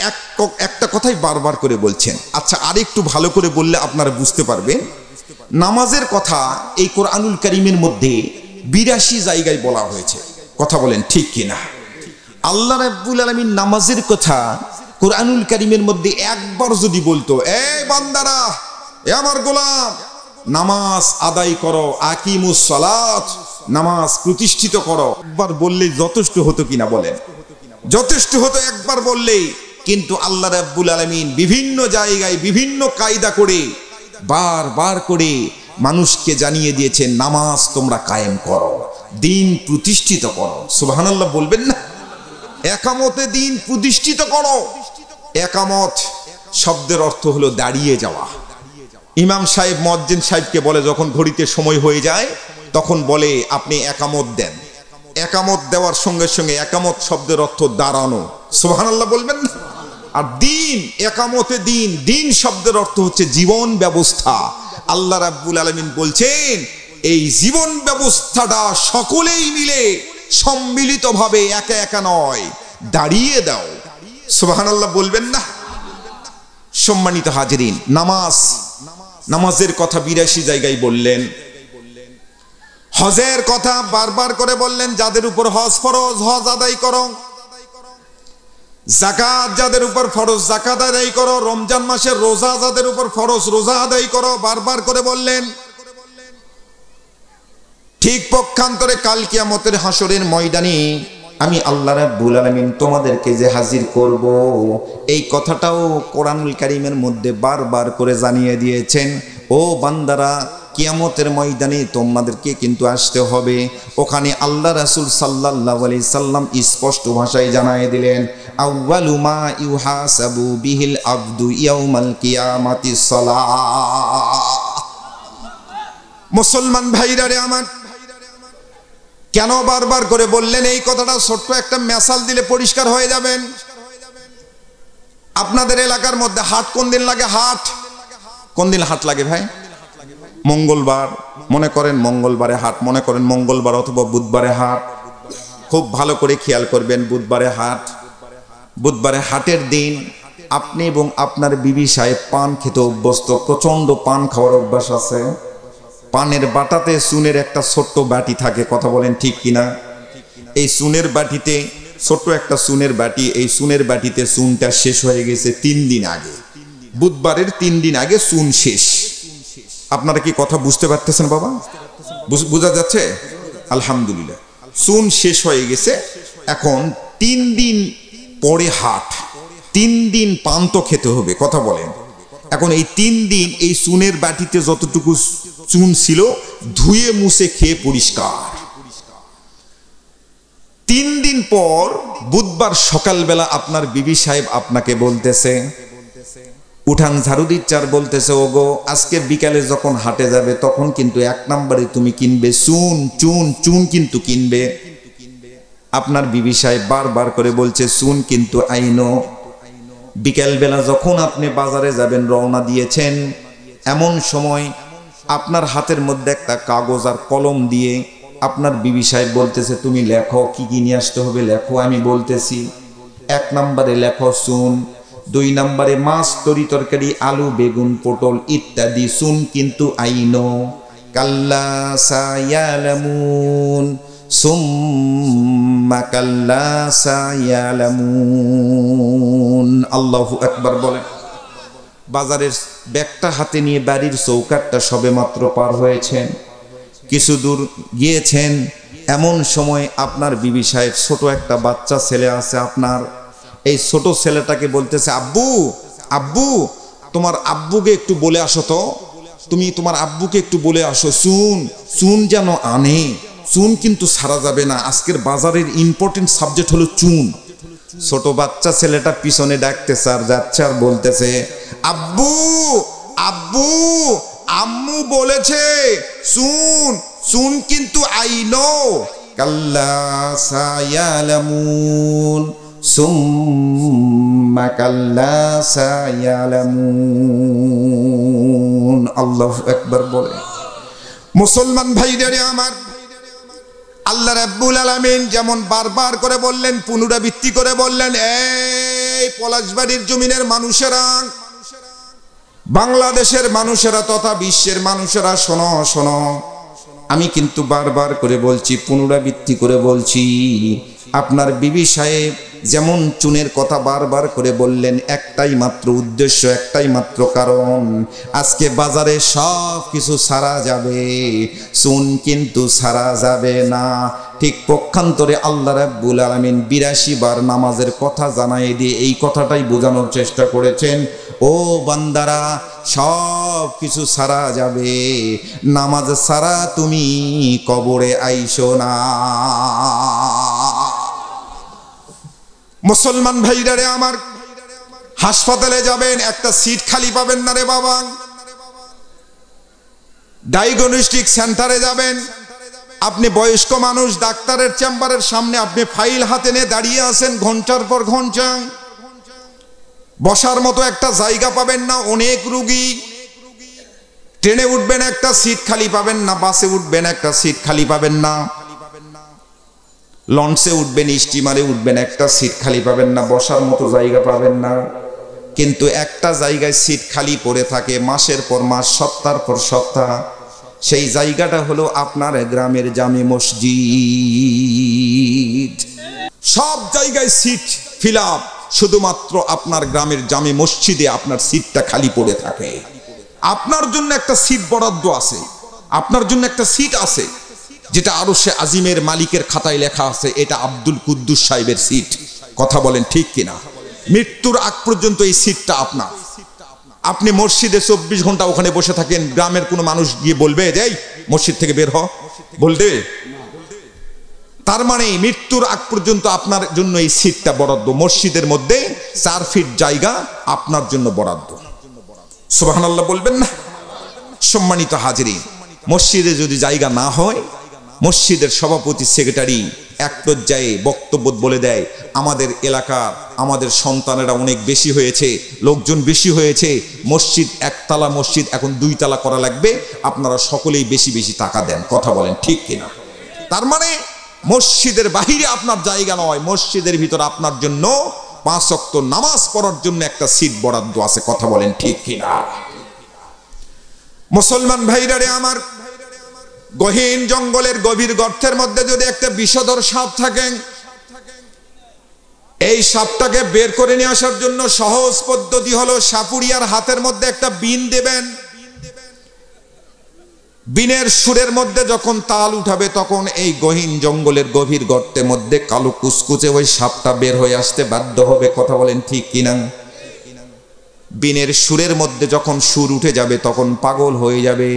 Speaker 2: একটা কথাই বারবার করে বলছেন। আচ্ছা, আরেকটু ভালো করে বললে আপনারা বুঝতে পারবেন। নামাজের কথা এই কোরআনুল কারীমের মধ্যে ৮২ জায়গায় বলা হয়েছে। কথা বলেন ঠিক কিনা? আল্লাহ রাব্বুল আলামিন নামাজের কথা কোরআনুল কারীমের মধ্যে একবার যদি বলতো, এই বান্দারা, এ আমার গোলাম, নামাজ আদায় করো, আকিমুস সালাত, নামাজ প্রতিষ্ঠিত করো, একবার বললেই যথেষ্ট হতো কিনা বলেন? যথেষ্ট হতো একবার বললেই। কিন্তু আল্লাহ রাব্বুল আলামিন বিভিন্ন জায়গায় বিভিন্ন কায়দা করে বারবার করে মানুষকে জানিয়ে দিয়েছেন নামাজ তোমরা কায়েম করো, দিন প্রতিষ্ঠিত করো। সুবহানাল্লাহ বলবেন না? একামতে দিন প্রতিষ্ঠিত করো। একামত শব্দের অর্থ হলো দাঁড়িয়ে যাওয়া। ইমাম সাহেব মুয়াজ্জিন সাহেবকে বলে, যখন ঘড়িতে সময় হয়ে যায় তখন বলে আপনি একামত দেন। একামত দেওয়ার সঙ্গে সঙ্গে একামত শব্দের অর্থ দাঁড়ানো, সুবহানাল্লাহ বলবেন না? আর দিন, একামতে দিন, দিন শব্দের অর্থ হচ্ছে জীবন ব্যবস্থা। আল্লাহ রাব্বুল আলামিন বলছেন এই জীবন ব্যবস্থাটা সকলেই মিলে সম্মিলিতভাবে একা একা নয় দাঁড়িয়ে দাও, সুবহানাল্লাহ বলবেন না? সম্মানিত হাজিরিন, নামাজের কথা ৮২ জায়গায় বললেন, হজের কথা বারবার করে বললেন, যাদের উপর হজ ফরজ হজ আদায় করো, যাকাত যাদের উপর ফরজ যাকাত আদায় করো, রমজান মাসের রোজা যাদের উপর ফরজ রোজা আদায় করো, বারবার করে বললেন। ঠিক পক্ষান্তরে কাল কিয়ামতের হাসরের ময়দানে আমি আল্লাহ রাব্বুল আলামিন তোমাদেরকে যে হাজির করব, এই কথাটাও কোরআনুল কারীমের মধ্যে বারবার করে জানিয়ে দিয়েছেন। ও বান্দারা, কিয়ামতের ময়দানে তোমাদেরকে কিন্তু আসতে হবে। ওখানে আল্লাহ রাসূল সাল্লাল্লাহু আলাইহি সাল্লাম স্পষ্ট ভাষায় জানিয়ে দিলেন, আউয়ালু মা ইউহাসাবু বিহিল আবদু ইয়াউমাল কিয়ামাতিস সালাহ। মুসলমান ভাইরা রে আমার, কেন বারবার করে বললেন এই কথাটা? ছোট্ট একটা মেসাল দিলে পরিষ্কার হয়ে যাবেন। আপনাদের এলাকার মধ্যে হাট কোন দিন লাগে? হাট কোন দিন হাট লাগে ভাই? মঙ্গলবার। মনে করেন মঙ্গলবারে হাট, মনে করেন মঙ্গলবার অথবা বুধবারে হাট। খুব ভালো করে খেয়াল করবেন, বুধবারে হাট। বুধবারে হাটের দিন আপনি এবং আপনার বিবি সাহেব পান খেতে অভ্যস্ত, প্রচন্ড পান খাওয়ার অভ্যাস আছে। পানের বাটাতে চুনের একটা ছোট্ট বাটি থাকে, কথা বলেন ঠিক কিনা? এই চুনের বাটিতে, ছোট্ট একটা চুনের বাটি, এই চুনের বাটিতে চুনটা শেষ হয়ে গেছে 3 দিন আগে। বুধবারের 3 দিন আগে চুন শেষ। আপনারা কি কথা বুঝতে পারতেছেন বাবা? বোঝা যাচ্ছে? আলহামদুলিল্লাহ, চুন শেষ হয়ে গেছে। এখন 3 দিন পরে হাট, 3 দিন পান তো খেতে হবে, কথা বলেন। এখন এই 3 দিন এই চুনের বাটিতে যতটুকু চুন ছিল ধুয়ে মুছে খেয়ে পরিষ্কার। 3 দিন পর বুধবার সকালবেলা আপনার বিবি সাহেব আপনাকে বলতেছে, উঠান ঝাড়ু দিচ্ছার বলতেছে, ওগো আজকে বিকালে যখন হাটে যাবে তখন কিন্তু 1 নম্বরে তুমি কিনবে চুন, চুন চুন কিন্তু কিনবে। আপনার বিবি সাহেব বারবার করে বলছে চুন কিন্তু আইনো। বিকালবেলা যখন আপনি বাজারে যাবেন, রওনা দিয়েছেন, এমন সময় আপনার হাতের মধ্যে একটা কাগজ আর কলম দিয়ে আপনার বিবি সাহেব বলতেছে, তুমি লেখো কি কি নিয়ে আসতে হবে, লেখো। আমি বলতেছি 1 নম্বরে লেখো চুন, 2 নম্বরে মাছ তরি তরকারি আলু বেগুন পটল ইত্যাদি চুন কিন্তু আইনো। কাল্লা সায়ালামুন সুম্মা কাল্লা সায়ালামুন। আল্লাহু আকবার বলেন। বাজারের ব্যাগটা হাতে নিয়ে বাড়ির চৌকাঠটা সবেমাত্র পার হয়েছেন, কিছু দূর গিয়েছেন, এমন সময় আপনার বিবি সাহেব, ছোট একটা বাচ্চা ছেলে আছে আপনার, এই ছোট ছেলেটাকে বলতেছে, আব্বু আব্বু তোমার আব্বুকে একটু বলে আসো তো, তুমি তোমার আব্বুকে একটু বলে আসো চুন চুন যেন আনে, চুন কিন্তু ছাড়া যাবে না, আজকের বাজারের ইম্পর্টেন্ট সাবজেক্ট হলো চুন। ছোট বাচ্চা ছেলেটা পিছনে ডাকতেছে আর যাচ্ছে আর বলতেছে, আব্বু আব্বু আম্মু বলেছে চুন চুন কিন্তু আইনো। কাল্লা সায়ালামুন সুম্মা কাল্লা সায়ালামুন। আল্লাহু আকবার বলে। মুসলমান ভাইদের আমার, আল্লাহ রাব্বুল আলামিন যেমন বারবার করে বললেন, পুনরাবৃত্তি করে বললেন, এই পলাশবাড়ির জমিনের মানুষেরা, বাংলাদেশের মানুষেরা তথা বিশ্বের মানুষেরা, শোনো শোনো, আমি কিন্তু বারবার করে বলছি, পুনরাবৃত্তি করে বলছি। আপনার বিবি সাহেব যেমন চুনের কথা বারবার করে বললেন, একটাই মাত্র উদ্দেশ্য, একটাই মাত্র কারণ, আজকে বাজারে সব কিছু ছাড়া যাবে, চুন কিন্তু ছাড়া যাবে না। ঠিক পক্ষান্তরে আল্লাহ রাব্বুল আলামিন ৮২ বার নামাজের কথা জানাই দিয়ে এই কথাটাই বোঝানোর চেষ্টা করেছেন, ও বান্দারা সব কিছু ছাড়া যাবে, নামাজ ছাড়া তুমি কবরে আইসো না। মুসলমান ভাইরা রে আমার, হাসপাতালে যাবেন, একটা সিট খালি পাবেন না রে বাবা। ডায়াগনস্টিক সেন্টারে যাবেন,
Speaker 1: আপনি বয়স্ক মানুষ, ডাক্তারের চেম্বারের সামনে আপনি ফাইল হাতে নিয়ে দাঁড়িয়ে আছেন ঘন্টার পর ঘন্টা, বসার মতো একটা জায়গা পাবেন না, অনেক রোগী। ট্রেনে উঠবেন একটা সিট খালি পাবেন না, বাসে উঠবেন একটা সিট খালি পাবেন না, লঞ্চে উঠবেন, স্টিমারে উঠবেন একটা সিট খালি পাবেন না, বসার মতো জায়গা পাবেন না। কিন্তু একটা জায়গায় সিট খালি পড়ে থাকে মাসের পর মাস, সপ্তাহ পর সপ্তাহ। সেই জায়গাটা হলো আপনার গ্রামের জামে মসজিদ। সব জায়গায় সিট ফিল আপ, শুধুমাত্র আপনার গ্রামের জামে মসজিদে আপনার সিটটা খালি পড়ে থাকে। আপনার জন্য একটা সিট বরাদ্দ আছে, আপনার জন্য একটা সিট আছে, যেটা আরশে আজিমের মালিকের খাতায় লেখা আছে, এটা আব্দুল কুদ্দুস সাহেবের সিট। কথা বলেন ঠিক কিনা? মৃত্যুর আগ পর্যন্ত এই সিটটা আপনার। আপনি মসজিদে 24 ঘন্টা ওখানে বসে থাকেন, গ্রামের কোনো মানুষ গিয়ে বলবে যে এই মসজিদ থেকে বের হ, বলবে? তার মানে মৃত্যুর আগ পর্যন্ত আপনার জন্য এই সিটটা বরাদ্দ। মসজিদের মধ্যে 4 ফিট জায়গা আপনার জন্য বরাদ্দ। সুবহানাল্লাহ বলবেন না? সম্মানিত হাজিরিন, মসজিদে যদি জায়গা না হয়, মসজিদের সভাপতি সেক্রেটারি এক পর্যায়ে বক্তব্য বলে দেয়, আমাদের এলাকা, আমাদের সন্তানেরা অনেক বেশি হয়েছে, লোকজন বেশি হয়েছে, মসজিদ একতলা মসজিদ এখন 2 তলা করা লাগবে, আপনারা সকলেই বেশি বেশি টাকা দেন। কথা বলেন ঠিক কিনা? তার মানে মসজিদের বাহিরে আপনার জায়গা নয়, মসজিদের ভিতর আপনার জন্য 5 ওয়াক্ত নামাজ পড়ার জন্য একটা সিট বরাদ্দ আছে। কথা বলেন ঠিক কিনা? মুসলমান ভাইরা রে আমার, গহীন জঙ্গলের গভীর গর্তের মধ্যে যদি একটা বিষধর সাপ থাকে, এই সাপটাকে বের করে নিয়ে আসার জন্য সহজ পদ্ধতি হলো সাপুরিয়ার হাতের মধ্যে একটা বিন দেবেন। বিনের সুরের মধ্যে যখন তাল উঠাবে, তখন এই গহীন জঙ্গলের গভীর গর্তের মধ্যে কালো কুচকুচে ওই সাপটা বের হয়ে আসতে বাধ্য হবে। কথা বলেন ঠিক কিনা? বিনের সুরের মধ্যে যখন সুর উঠে যাবে, তখন পাগল হয়ে যাবে।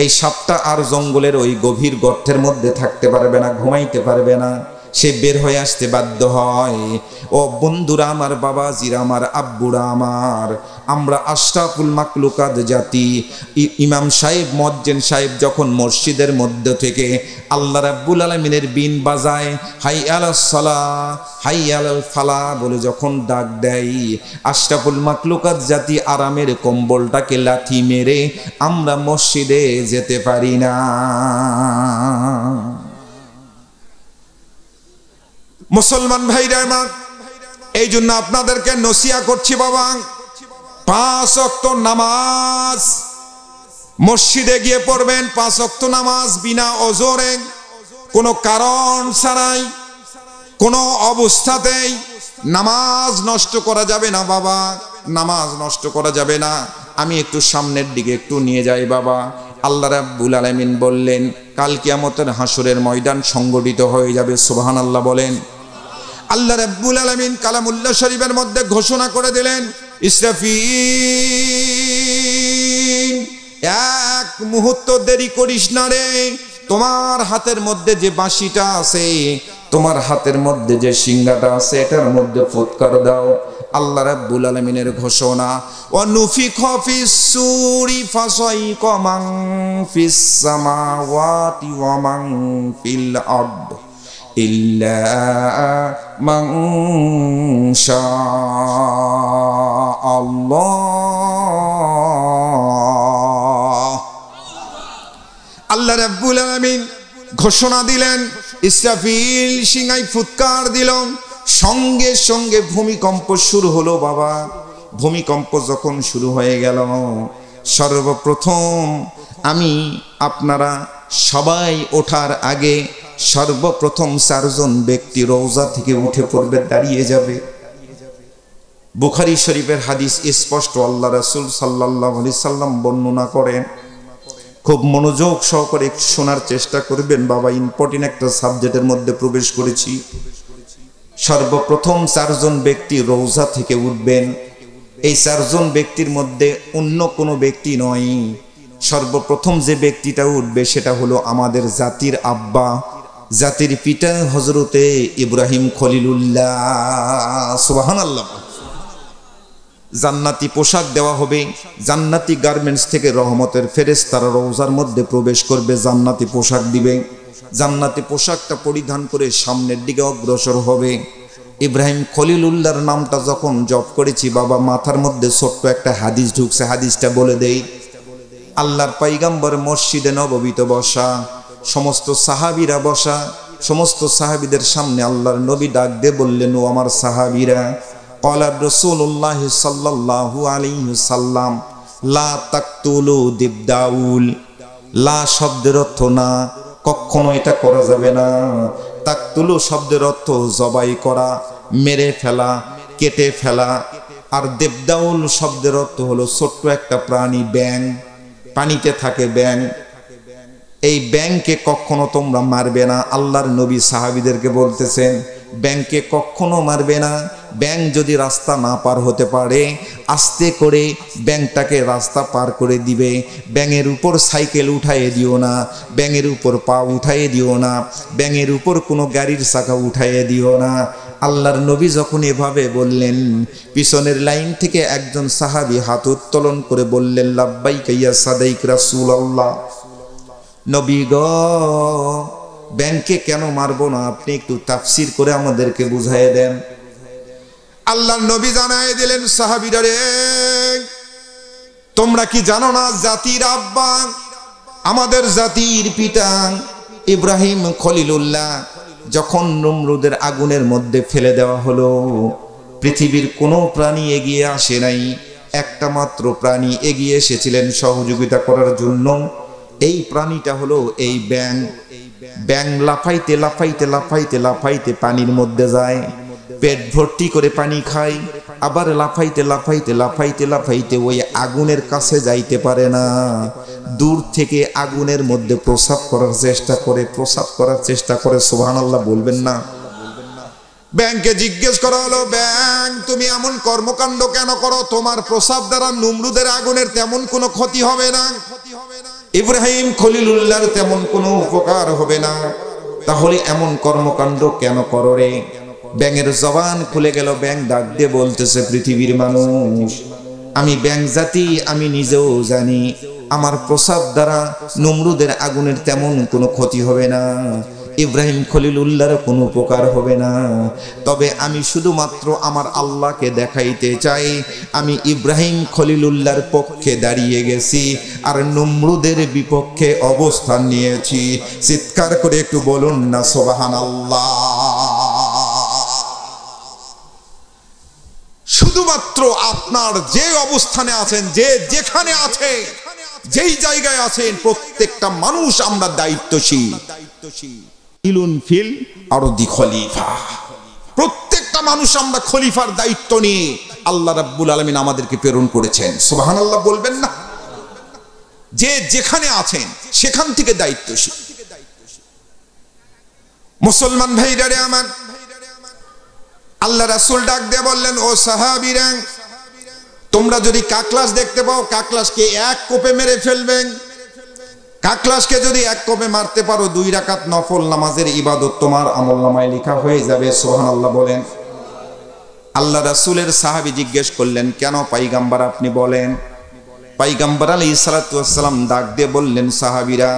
Speaker 1: এই সাপটা আর জঙ্গলের ওই গভীর গর্তের মধ্যে থাকতে পারবে না, ঘুমাইতে পারবে না, সে বের হয়ে আসতে বাধ্য হয়। ও বন্ধুরা আমার, বাবাজিরা আমার, আব্বুরা আমার, আমরা আশরাফুল মাকলুকাত জাতি, ইমাম সাহেব, মুয়াজ্জিন সাহেব যখন মসজিদের মধ্য থেকে আল্লাহ রাব্বুল আলামিনের বিন বাজায়, হাই আলাস সালাহ, হাই আলাল ফালাহ বলে যখন ডাক দেয়, আশরাফুল মাকলুকাত জাতি আরামের কম্বলটাকে লাথি মেরে আমরা মসজিদে যেতে পারি না। মুসলমান ভাইরা আমার, এই জন্য আপনাদেরকে নসিহত করছি বাবা, 5 ওয়াক্ত নামাজ মসজিদে গিয়ে পড়বেন। 5 ওয়াক্ত নামাজ বিনা ওযরে, কোনো কারণ ছাড়াই, কোনো অবস্থাতেই নামাজ নষ্ট করা যাবে না বাবা, নামাজ নষ্ট করা যাবে না। আমি একটু সামনের দিকে একটু নিয়ে যাই বাবা। আল্লাহ রাব্বুল আলামিন বললেন, কাল কিয়ামতের হাসরের ময়দান সংগঠিত হয়ে যাবে। সুবহানাল্লাহ বলেন। আল্লাহ রাব্বুল আলামিন কালামুল্লাহ শরীফের মধ্যে ঘোষণা করে দিলেন, ইসরাফিল, এক মুহূর্ত দেরি করিস না রে, তোমার হাতের মধ্যে যে বাঁশিটা আছে, তোমার হাতের মধ্যে যে সিংহাটা আছে, এটার মধ্যে ফুৎকার দাও। আল্লাহ রাব্বুল আলামিনের ঘোষণা, ওয়া নুফিখা ফিস সূরি ফাসাইকা মান ফিস সামাওয়াতি ওয়া মান ফিল আরদ ইল্লা মান শাআল্লাহ। আল্লাহ রাব্বুল আলামিন ঘোষণা দিলেন, ইসরাফিল সিংহায় ফুৎকার দিল, সঙ্গে সঙ্গে ভূমিকম্প শুরু হলো বাবা। ভূমিকম্প যখন শুরু হয়ে গেল, সর্বপ্রথম আমি আপনারা সবাই ওঠার আগে সর্বপ্রথম 4 জন ব্যক্তি রওজা থেকে উঠে পড়বে, দাঁড়িয়ে যাবে। বুখারী শরীফের হাদিস স্পষ্ট, আল্লাহ রাসূল সাল্লাল্লাহু আলাইহি সাল্লাম বর্ণনা করেন। খুব মনোযোগ সহকারে শোনার চেষ্টা করবেন বাবা, ইম্পর্টেন্ট একটা সাবজেক্টের মধ্যে প্রবেশ করেছি। সর্বপ্রথম 4 জন ব্যক্তি রওজা থেকে উঠবেন। এই 4 জন ব্যক্তির মধ্যে অন্য কোনো ব্যক্তি নয়, সর্বপ্রথম যে ব্যক্তিটা উঠবে সেটা হলো আমাদের জাতির আব্বা, জাতির পিতা হযরতে ইব্রাহিম খলিলুল্লাহ। সুবহানাল্লাহ।
Speaker 2: জান্নাতি পোশাক দেওয়া হবে, জান্নাতি গার্মেন্টস থেকে রহমতের ফেরেশতারা রওজার মধ্যে প্রবেশ করবে, জান্নাতি পোশাক দিবে, জান্নাতি পোশাকটা পরিধান করে সামনের দিকে অগ্রসর হবে। ইব্রাহিম খলিলুল্লাহর নামটা যখন জপ করেছি বাবা, মাথার মধ্যে ছোট্ট একটা হাদিস ঢুকছে, হাদিসটা বলে দেই। আল্লাহর পয়গম্বর মসজিদে নববীতে বসা, সমস্ত সাহাবীরা বসা, সমস্ত সাহাবীদের সামনে আল্লাহর নবী ডাক দিয়ে বললেন, ও আমার সাহাবীরা, ক্বালা রাসূলুল্লাহ সাল্লাল্লাহু আলাইহি ওয়াসাল্লাম, লা তাকতুলু দিবদাউল। লা শব্দের অর্থ না, কখনো এটা করা যাবে না। তাকতুলু শব্দের অর্থ জবাই করা, মেরে ফেলা, কেটে ফেলা। আর দেবদাউল শব্দের অর্থ হলো ছোট্ট একটা প্রাণী, ব্যাঙ, পানিতে থাকে ব্যাঙ। এই ব্যাঙকে কখনো তোমরা মারবে না। আল্লাহর নবী সাহাবীদেরকে বলতেছেন, ব্যাঙকে কখনো মারবে না। ব্যাঙ যদি রাস্তা না পার হতে পারে, আস্তে করে ব্যাঙটাকে রাস্তা পার করে দিবে। ব্যাঙের উপর সাইকেল উঠাইয়ে দিও না, ব্যাঙের উপর পা উঠাইয়ে দিও না, ব্যাঙের উপর কোনো গাড়ির চাকা উঠাইয়ে দিও না। আল্লাহর নবী যখন এভাবে বললেন, পিছনের লাইন থেকে একজন সাহাবী হাত উত্তোলন করে বললেন, লাব্বাইকা ইয়া সাদাইক রাসূলুল্লাহ। নবী গো, ব্যাঙকে কেন মারবো না, আপনি একটু তাফসীর করে আমাদেরকে বুঝাইয়ে দেন। আল্লাহর নবী জানাই দিলেন, সাহাবীরা রে, তোমরা কি জানো না জাতির আব্বা, আমাদের জাতির পিতা ইব্রাহিম খলিলুল্লাহ যখন নমরুদের আগুনের মধ্যে ফেলে দেওয়া হলো, পৃথিবীর কোনো প্রাণী এগিয়ে আসে নাই, একটা মাত্র প্রাণী এগিয়ে এসেছিলেন সহযোগিতা করার জন্য। এই প্রাণীটা হলো এই ব্যাঙ। ব্যাঙ লাফাইতে লাফাইতে লাফাইতে লাফাইতে পানির মধ্যে যায়, পেট ভর্তি করে পানি খায়, আবার লাফাইতে লাফাইতে লাফাইতে লাফাইতে ওই আগুনের কাছে যাইতে পারে না। দূর থেকে আগুনের মধ্যে প্রসাব করার চেষ্টা করে। সুবহানাল্লাহ বলবেন না? ব্যাঙকে জিজ্ঞেস করা হলো, ব্যাঙ তুমি এমন কর্মকাণ্ড কেন করো? তোমার প্রসাব দ্বারা নমরুদের আগুনের তেমন কোনো ক্ষতি হবে না, ইব্রাহিম খলিলুল্লাহর তেমন কোনো উপকার হবে না, তাহলে এমন কর্মকাণ্ড কেন করো রে? ব্যাঙের জবান খুলে গেল। ব্যাঙ ডাক দিয়ে বলতেছে, পৃথিবীর মানুষ, আমি ব্যাঙ জাতি, আমি নিজেও জানি আমার প্রসাব দ্বারা নমরুদের আগুনের তেমন কোনো ক্ষতি হবে না, ইব্রাহিম খলিলুল্লাহর কোনো উপকার হবে না। তবে আমি শুধুমাত্র আমার আল্লাহকে দেখাইতে চাই আমি ইব্রাহিম খলিলুল্লাহর পক্ষে দাঁড়িয়ে গেছি আর নমরুদের বিপক্ষে অবস্থান নিয়েছি। চিৎকার করে একটু বলুন না সুবহানাল্লাহ। শুধুমাত্র আপনার যে অবস্থানে আছেন, যে যেখানে আছে, যেই জায়গায় আছেন, প্রত্যেকটা মানুষ আমরা দায়িত্বশীল। প্রত্যেকটা মানুষ আমরা খলিফার দায়িত্ব নিয়ে আল্লাহ রাব্বুল আলামিন আমাদেরকে প্রেরণ করেছেন। সুবহানাল্লাহ বলবেন না? যে যেখানে আছেন সেখান থেকে দায়িত্বশীল। মুসলমান ভাইরা রে আমার, আল্লাহ রাসূল ডাক দিয়ে বললেন, ও সাহাবীরা, তোমরা যদি কাকলাস দেখতে পাও, কাকলাসকে এক কোপে মেরে ফেলবেন। কাকলাসকে যদি এক কোপে মারতে পারো, 2 রাকাত নফল নামাজের ইবাদত তোমার আমলনামায় লেখা হয়ে যাবে। সুবহানাল্লাহ বলেন। আল্লাহ রাসূলের সাহাবী জিজ্ঞেস করলেন, কেন পয়গম্বর আপনি বলেন? পয়গম্বর আলাইহিস সালাতু ওয়াস সালাম ডাক দিয়ে বললেন, সাহাবীরা,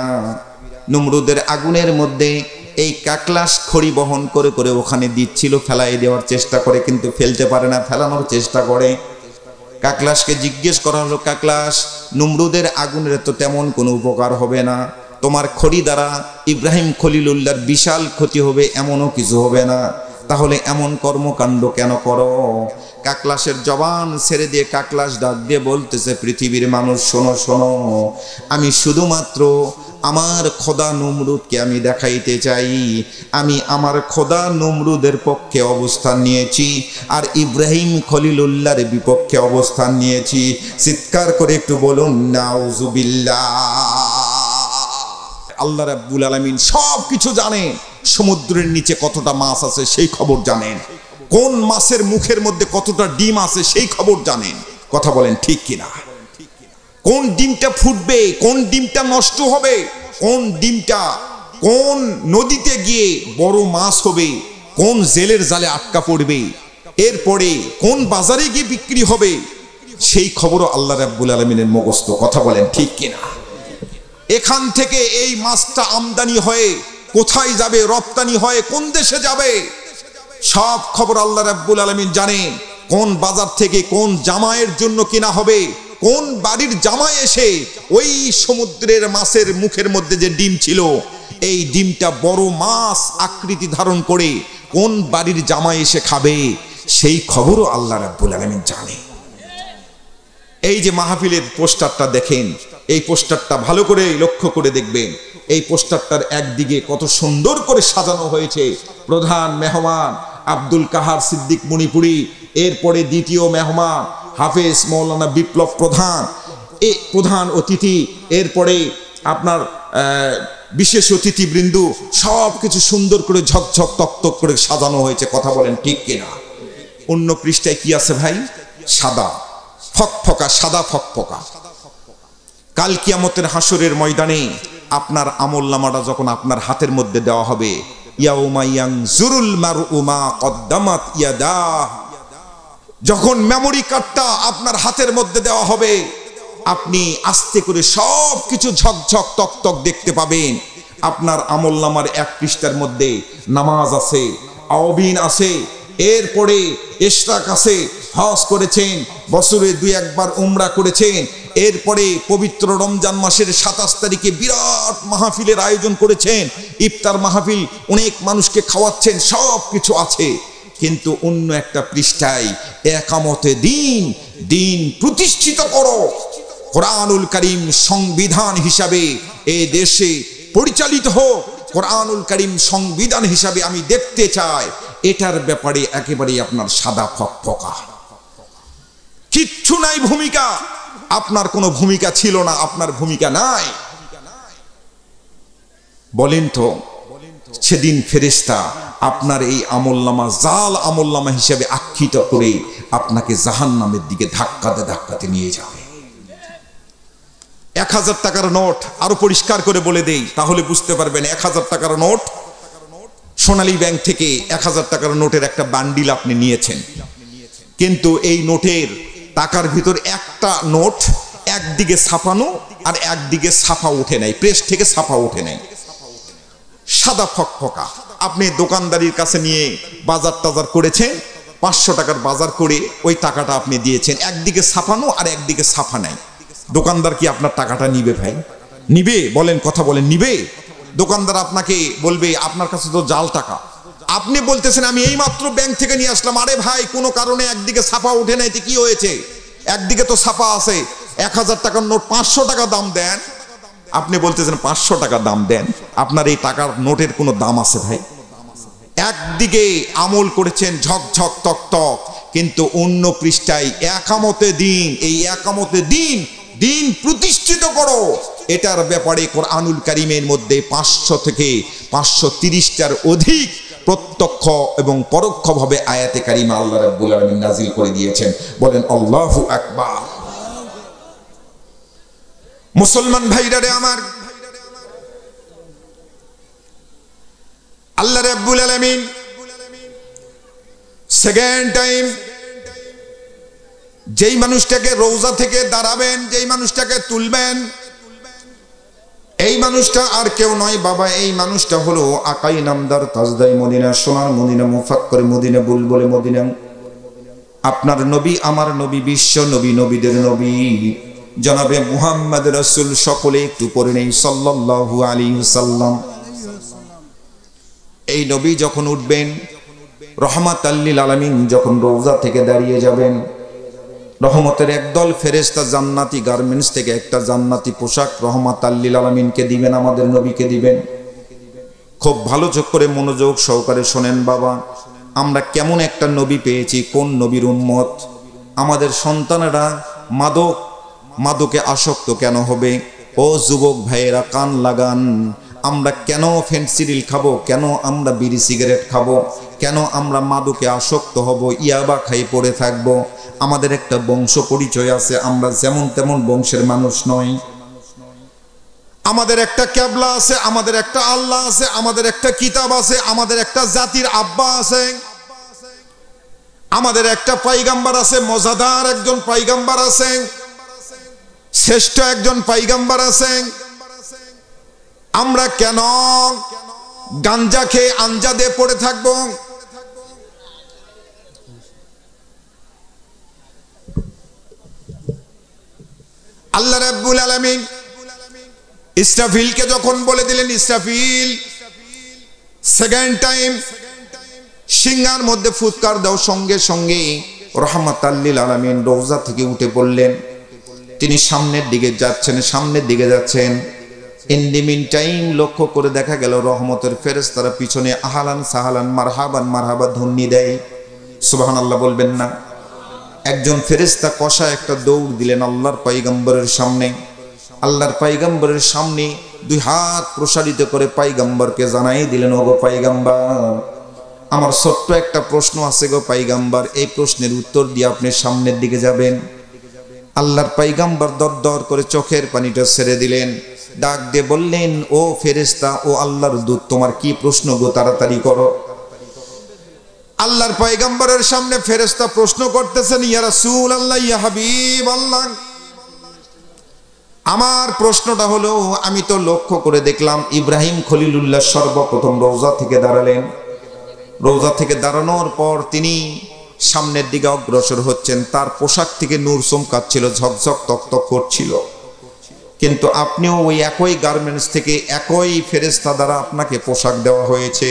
Speaker 2: নমরুদের আগুনের মধ্যে এই কাকলাস খড়ি বহন করে করে ওখানে দিচ্ছিল, ফেলাই দেওয়ার চেষ্টা করে, কিন্তু ফেলতে পারে না, ফেলানোর চেষ্টা করে। কাকলাসকে জিজ্ঞেস করা হলো, কাকলাস, নমরুদের আগুনের তো তেমন কোনো উপকার হবে না, তোমার খড়ি দ্বারা ইব্রাহিম খলিলুল্লাহর বিশাল ক্ষতি হবে, এমনও কিছু হবে না, তাহলে এমন কর্মকাণ্ড কেন করো? কাকলাসের জবান ছেড়ে দিয়ে কাকলাস ডাক দিয়ে বলতেছে, পৃথিবীর মানুষ শোনো শোনো, আমি শুধুমাত্র আমার খোদা নমরুদকে আমি দেখাইতে চাই আমি আমার খোদা নমরুদের পক্ষে অবস্থান নিয়েছি আর ইব্রাহিম খলিলুল্লাহর বিপক্ষে অবস্থান নিয়েছি। চিৎকার করে একটু বলুন নাউজুবিল্লাহ। আল্লাহ রাব্বুল আলামিন সব কিছু জানেন। সমুদ্রের নিচে কতটা মাছ আছে সেই খবর জানেন, কোন মাছের মুখের মধ্যে কতটা ডিম আছে সেই খবর জানেন। কথা বলেন ঠিক কিনা? কোন ডিমটা ফুটবে, কোন ডিমটা নষ্ট হবে, কোন ডিমটা কোন নদীতে গিয়ে বড় মাছ হবে, কোন জেলের জালে আটকা পড়বে, এরপরে কোন বাজারে গিয়ে বিক্রি হবে, সেই খবরও আল্লাহ রাব্বুল আলামিনের মুখস্থ। কথা বলেন ঠিক কিনা? এখান থেকে এই মাছটা আমদানি হয়ে কোথায় যাবে, রপ্তানি হয়ে কোন দেশে যাবে, সব খবর আল্লাহ রাব্বুল আলামিন জানেন। কোন বাজার থেকে কোন জামাইয়ের জন্য কিনা হবে, কোন বাড়ির জামাই এসে ওই সমুদ্রের মাছের মুখের মধ্যে যে ডিম ছিল, এই ডিমটা বড় মাছ আকৃতি ধারণ করে কোন বাড়ির জামাই এসে খাবে, সেই খবরও আল্লাহ রাব্বুল আলামিন জানে। এই যে মাহফিলের পোস্টারটা দেখেন, এই পোস্টারটা ভালো করে লক্ষ্য করে দেখবেন। এই পোস্টারটার একদিকে কত সুন্দর করে সাজানো হয়েছে। প্রধান মেহমান আব্দুল কাহার সিদ্দিক মণিপুরি, এরপরে দ্বিতীয় মেহমান হাফেজ মৌলানা বিপ্লব প্রধান, এ প্রধান অতিথি, এরপরে আপনার বিশেষ অতিথিবৃন্দ, সব কিছু সুন্দর করে ঝকঝক তকতক করে সাজানো হয়েছে। কথা বলেন ঠিক কিনা? অন্য পৃষ্ঠায় কি আছে ভাই? সাদা ফকফকা, সাদা ফকফকা। কাল কিয়ামতের হাসরের ময়দানে আপনার আমলনামাটা যখন আপনার হাতের মধ্যে দেওয়া হবে, ইয়াউমা ইয়ানজুরুল মারউ মা কদ্দামাত ইয়াদাহ, যখন মেমোরি কার্ডটা আপনার হাতের মধ্যে দেওয়া হবে, আপনি আস্তে করে সব কিছু ঝকঝক তকতক দেখতে পাবেন। আপনার আমলনামার এক পৃষ্ঠার মধ্যে নামাজ আছে, আওবিন আছে, এরপরে ইশরাক আছে, হজ করেছেন, বছরে 2-1 বার উমরা করেছেন, এরপরে পবিত্র রমজান মাসের 27 তারিখে বিরাট মাহফিলের আয়োজন করেছেন, ইফতার মাহফিল, অনেক মানুষকে খাওয়াচ্ছেন, সব কিছু আছে। কিন্তু অন্য একটা পৃষ্ঠায় একামতে দিন, দিন প্রতিষ্ঠিত করো, কোরআনুল কারীম সংবিধান হিসাবে এই দেশে পরিচালিত হোক, কোরআনুল কারীম সংবিধান হিসাবে আমি দেখতে চাই। এটার ব্যাপারে একেবারে আপনার সাদা ফকফকা, কিচ্ছু নাই ভূমিকা। আপনার কোনো ভূমিকা ছিল না, আপনার ভূমিকা নাই। বলেন তো, সেদিন ফেরেশতা আপনার এই আমলনামা জাল আমলনামা হিসেবে আখ্যিত করে আপনাকে জাহান্নামের দিকে ধাক্কাতে নিয়ে যাবে। 1000 টাকার নোট, আরো পরিষ্কার করে বলে দেই তাহলে বুঝতে পারবেন। 1000 টাকার নোট সোনালী ব্যাংক থেকে 1000 টাকার নোটের একটা বান্ডিল আপনি নিয়েছেন, কিন্তু এই নোটের টাকার ভিতর একটা নোট একদিকে ছাপানো আর একদিকে ছাপা উঠে নাই, প্রেস থেকে ছাপা উঠে নাই, সাদা ফকফকা। আপনি দোকানদারির কাছে নিয়ে বাজার টাজার করেছেন, 500 টাকার বাজার করে ওই টাকাটা আপনি দিয়েছেন, একদিকে ছাপানো আর একদিকে ছাপা নাই। দোকানদার কি আপনার টাকাটা নিবে ভাই? নিবে? বলেন, কথা বলেন, নিবে? দোকানদার আপনাকে বলবে আপনার কাছে তো জাল টাকা, আপনি বলতেছেন আমি এই মাত্র ব্যাংক থেকে নিয়ে আসলাম। আরে ভাই, কোনো কারণে একদিকে ছাপা উঠে নাই, কি হয়েছে? একদিকে তো ছাপা আছে। 1000 টাকার নোট 500 টাকা দাম দেন, আপনি বলতেছেন 500 টাকা দাম দেন। আপনার এই টাকার নোটের কোনো দাম আছে ভাই? একদিকে আমল করেছেন ঝকঝক তকতক, কিন্তু অন্য পৃষ্ঠায় একামতে দিন, এই একামতে দিন, দিন প্রতিষ্ঠিত করো, এটার ব্যাপারে কোরআনুল কারীমের মধ্যে 500 থেকে 530টার অধিক প্রত্যক্ষ এবং পরোক্ষভাবে আয়াতে কারিমা আল্লাহ রাব্বুল আলামিন নাজিল করে দিয়েছেন। বলেন আল্লাহু আকবার। মুসলমান ভাইরা রে আমার, আল্লাহ রাব্বুল আলামিন সেকেন্ড টাইম যেই মানুষটাকে রওজা থেকে দাঁড়াবেন, যেই মানুষটাকে তুলবেন, এই মানুষটা আর কেউ নয় বাবা, এই মানুষটা হলো আকাই নামদার তাজদাই মদিনা, সোনার মদিনা, মুফাক্কর মদিনা, বুলবুলে মদিনা, আপনার নবী, আমার নবী, বিশ্ব নবী, নবীদের নবী জনাবে মুহাম্মদ রাসূল। সকলে একটু পড়ে নেই সাল্লাল্লাহু আলাইহি ওয়াসাল্লাম। এই নবী যখন উঠবেন, রহমাতাল লিল আলামিন যখন রওজা থেকে দাঁড়িয়ে যাবেন, রহমতের একদল ফেরেশতা জান্নাতি গার্মেন্টস থেকে একটা জান্নাতি পোশাক রহমাতাল লিল আলামিনকে দিবেন, আমাদের নবীকে দিবেন। খুব ভালো চোখ করে মনোযোগ সহকারে শোনেন বাবা, আমরা কেমন একটা নবী পেয়েছি, কোন নবীর উম্মত। আমাদের সন্তানেরা মাদকে আসক্ত কেন হবে? ও যুবক ভাইয়েরা কান লাগান, আমরা কেন ফেন্সিডিল খাবো, কেন আমরা বিড়ি সিগারেট খাবো, কেন আমরা মাদকে আসক্ত হব, ইয়াবা খাই পড়ে থাকবো? আমাদের একটা বংশ পরিচয় আছে, আমরা যেমন তেমন বংশের মানুষ নই। আমাদের একটা কেবলা আছে, আমাদের একটা আল্লাহ আছে, আমাদের একটা কিতাব আছে, আমাদের একটা জাতির আব্বা আছে। আমাদের একটা পয়গম্বর আছে, মজাদার একজন পয়গম্বর আছে, শ্রেষ্ঠ একজন পয়গম্বর আছে। আমরা কেন গাঞ্জা খেয়ে আঞ্জাদে পড়ে থাকবো? আল্লাহ রাব্বুল আলামিন ইসরাফিলকে যখন বলে দিলেন, ইসরাফিল সেকেন্ড টাইম সিংহার মধ্যে ফুৎকার দাও, সঙ্গে সঙ্গে রাহমাতাল লিল আলামিন রওজা থেকে উঠে পড়লেন। তিনি সামনের দিকে যাচ্ছেন। ইন দি মিন টাইম লক্ষ্য করে দেখা গেল রহমতের ফেরেশতারা পিছনে আহলান সাহালান মারহাবান মারহাবা ধ্বনি দেয়। সুবহানাল্লাহ বলবেন না? একজন ফেরেশতা কষা একটা দৌড় দিলেন আল্লাহর পয়গম্বরের সামনে। আল্লাহর পয়গম্বরের সামনে দুই হাত প্রসারিত করে পয়গম্বরকে জানাই দিলেন, ওগো পয়গম্বর, আমার ছোট্ট একটা প্রশ্ন আছে গো পয়গম্বর, এই প্রশ্নের উত্তর দিয়ে আপনি সামনের দিকে যাবেন। আল্লাহর পয়গম্বর দরদর করে চোখের পানিটা ছেড়ে দিলেন, ডাক দিয়ে বললেন, ও ফেরেশতা, ও আল্লাহর দূত, তোমার কি প্রশ্ন গো, তাড়াতাড়ি করো। আল্লাহর পয়গম্বরের সামনে ফেরেশতা প্রশ্ন করতেছেন, ইয়া রাসূলুল্লাহ, ইয়া হাবিবাল্লাহ, আমার প্রশ্নটা হলো, আমি তো লক্ষ্য করে দেখলাম ইব্রাহিম খলিলুল্লাহ সর্বপ্রথম রওজা থেকে দাঁড়ালেন। রওজা থেকে দাঁড়ানোর পর তিনি সামনের দিকে অগ্রসর হচ্ছেন, তার পোশাক থেকে নূর চমকাচ্ছিল, ঝকঝক তকতক করছিল। কিন্তু আপনিও ওই একই গার্মেন্টস থেকে একই ফেরেশতা দ্বারা আপনাকে পোশাক দেওয়া হয়েছে,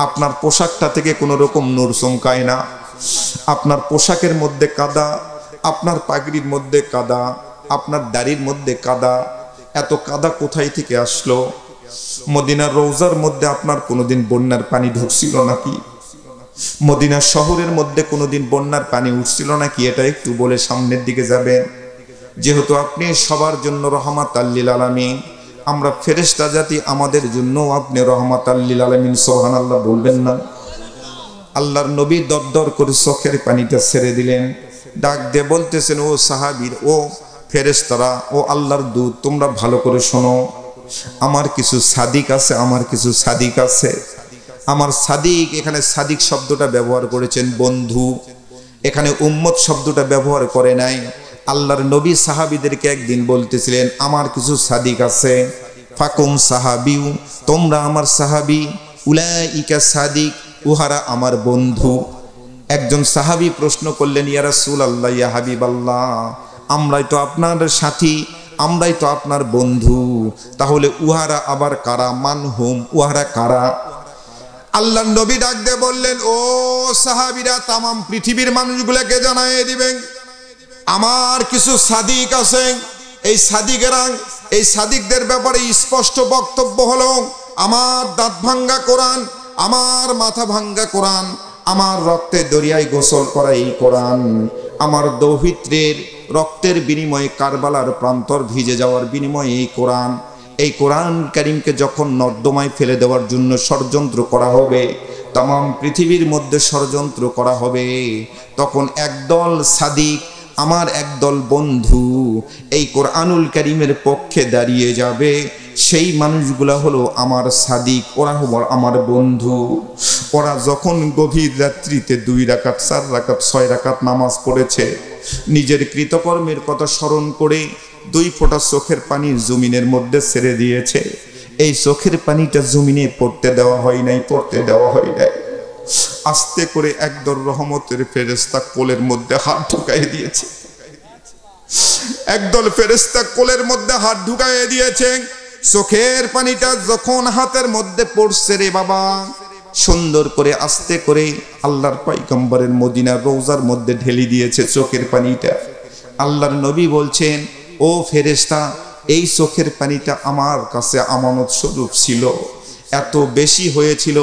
Speaker 2: আপনার পোশাকটা থেকে কোনো রকম নূর চমকায় না। আপনার পোশাকের মধ্যে কাদা, আপনার পাগড়ির মধ্যে কাদা, আপনার দাড়ির মধ্যে কাদা। এত কাদা কোথায় থেকে আসলো? মদিনার রওজার মধ্যে আপনার কোনোদিন বন্যার পানি ঢুকছিল নাকি? মদিনার শহরের মধ্যে কোনোদিন বন্যার পানি উঠছিল নাকি? এটা একটু বলে সামনের দিকে যাবেন। যেহেতু আপনি সবার জন্য রহমাতাল লিল আলামিন, আমরা ফেরেশতা জাতি, আমাদের জন্য আপনি রহমাতাল লিল আলামিন, সুবহানাল্লাহ বলবেন না? আল্লাহর নবী দরদর করে চোখের পানিটা ছেড়ে দিলেন, ডাক দিয়ে বলতেছেন, ও সাহাবীর, ও ফেরেশতারা, ও আল্লাহর দূত, তোমরা ভালো করে শোনো, আমার কিছু সাদিক আছে, আমার কিছু সাদিক আছে। আমার সাদিক, এখানে সাদিক শব্দটা ব্যবহার করেছেন বন্ধু, এখানে উম্মত শব্দটা ব্যবহার করে নাই। আল্লাহর নবী সাহাবীদেরকে একদিন বলতেছিলেন, আমার কিছু সাদিক আছে, ফাকুম সাহাবিউ, তোমরা আমার সাহাবী, উলাইকা সাদিক, উহারা আমার বন্ধু। একজন সাহাবী প্রশ্ন করলেন, ইয়া রাসূলুল্লাহ, ইয়া হাবিবাল্লাহ, আমরাই তো আপনার সাথী, আমরাই তো আপনার বন্ধু, তাহলে উহারা আবার কারা? মানহুম, উহারা কারা? আল্লাহর নবী ডাক দিয়ে বললেন, ও সাহাবীরা, তামাম পৃথিবীর মানুষগুলোকে জানাই দিবেন, আমার কিছু সাদিক আছে। এই সাদিকদের ব্যাপারে স্পষ্ট বক্তব্য হলো, আমার দাঁত ভাঙ্গা কোরআন, আমার মাথা ভাঙ্গা কোরআন, আমার রক্তে দরিয়ায় গোসল করা এই কোরআন, আমার দৌহিত্রের রক্তের বিনিময়ে কারবালার প্রান্তর ভিজে যাওয়ার বিনিময়ে এই কোরআন। এই কোরআন কারীমকে যখন নর্দমায় ফেলে দেওয়ার জন্য ষড়যন্ত্র করা হবে, তামাম পৃথিবীর মধ্যে ষড়যন্ত্র করা হবে, তখন একদল সাদিক, আমার একদল বন্ধু এই কোরআনুল কারীমের পক্ষে দাঁড়িয়ে যাবে। সেই মানুষগুলা হলো আমার সাদিক, ওরা হলো আমার বন্ধু। ওরা যখন গভীর রাত্রিতে 2 রাকাত 4 রাকাত 6 রাকাত নামাজ পড়েছে, নিজের কৃতকর্মের কথা স্মরণ করে 2 ফোঁটা চোখের পানি জমিনের মধ্যে ছেড়ে দিয়েছে, এই চোখের পানিটা জমিনে পড়তে দেওয়া হয় নাই। আস্তে করে একদল রহমতের ফেরেশতা কোলের মধ্যে হাত ঢুকাই দিয়েছে। একদল ফেরেশতা কোলের মধ্যে হাত ঢুকাই দিয়েছে। চোখের পানিটা যখন হাতের মধ্যে পড়ছে, রে বাবা, সুন্দর করে আস্তে করে আল্লাহর পয়গম্বরের মদিনার রওজার মধ্যে ঢেলে দিয়েছে চোখের পানিটা। আল্লাহর নবী বলছেন, ও ফেরেশতা, এই চোখের পানিটা আমার কাছে আমানত স্বরূপ ছিল, এত বেশি হয়েছিল,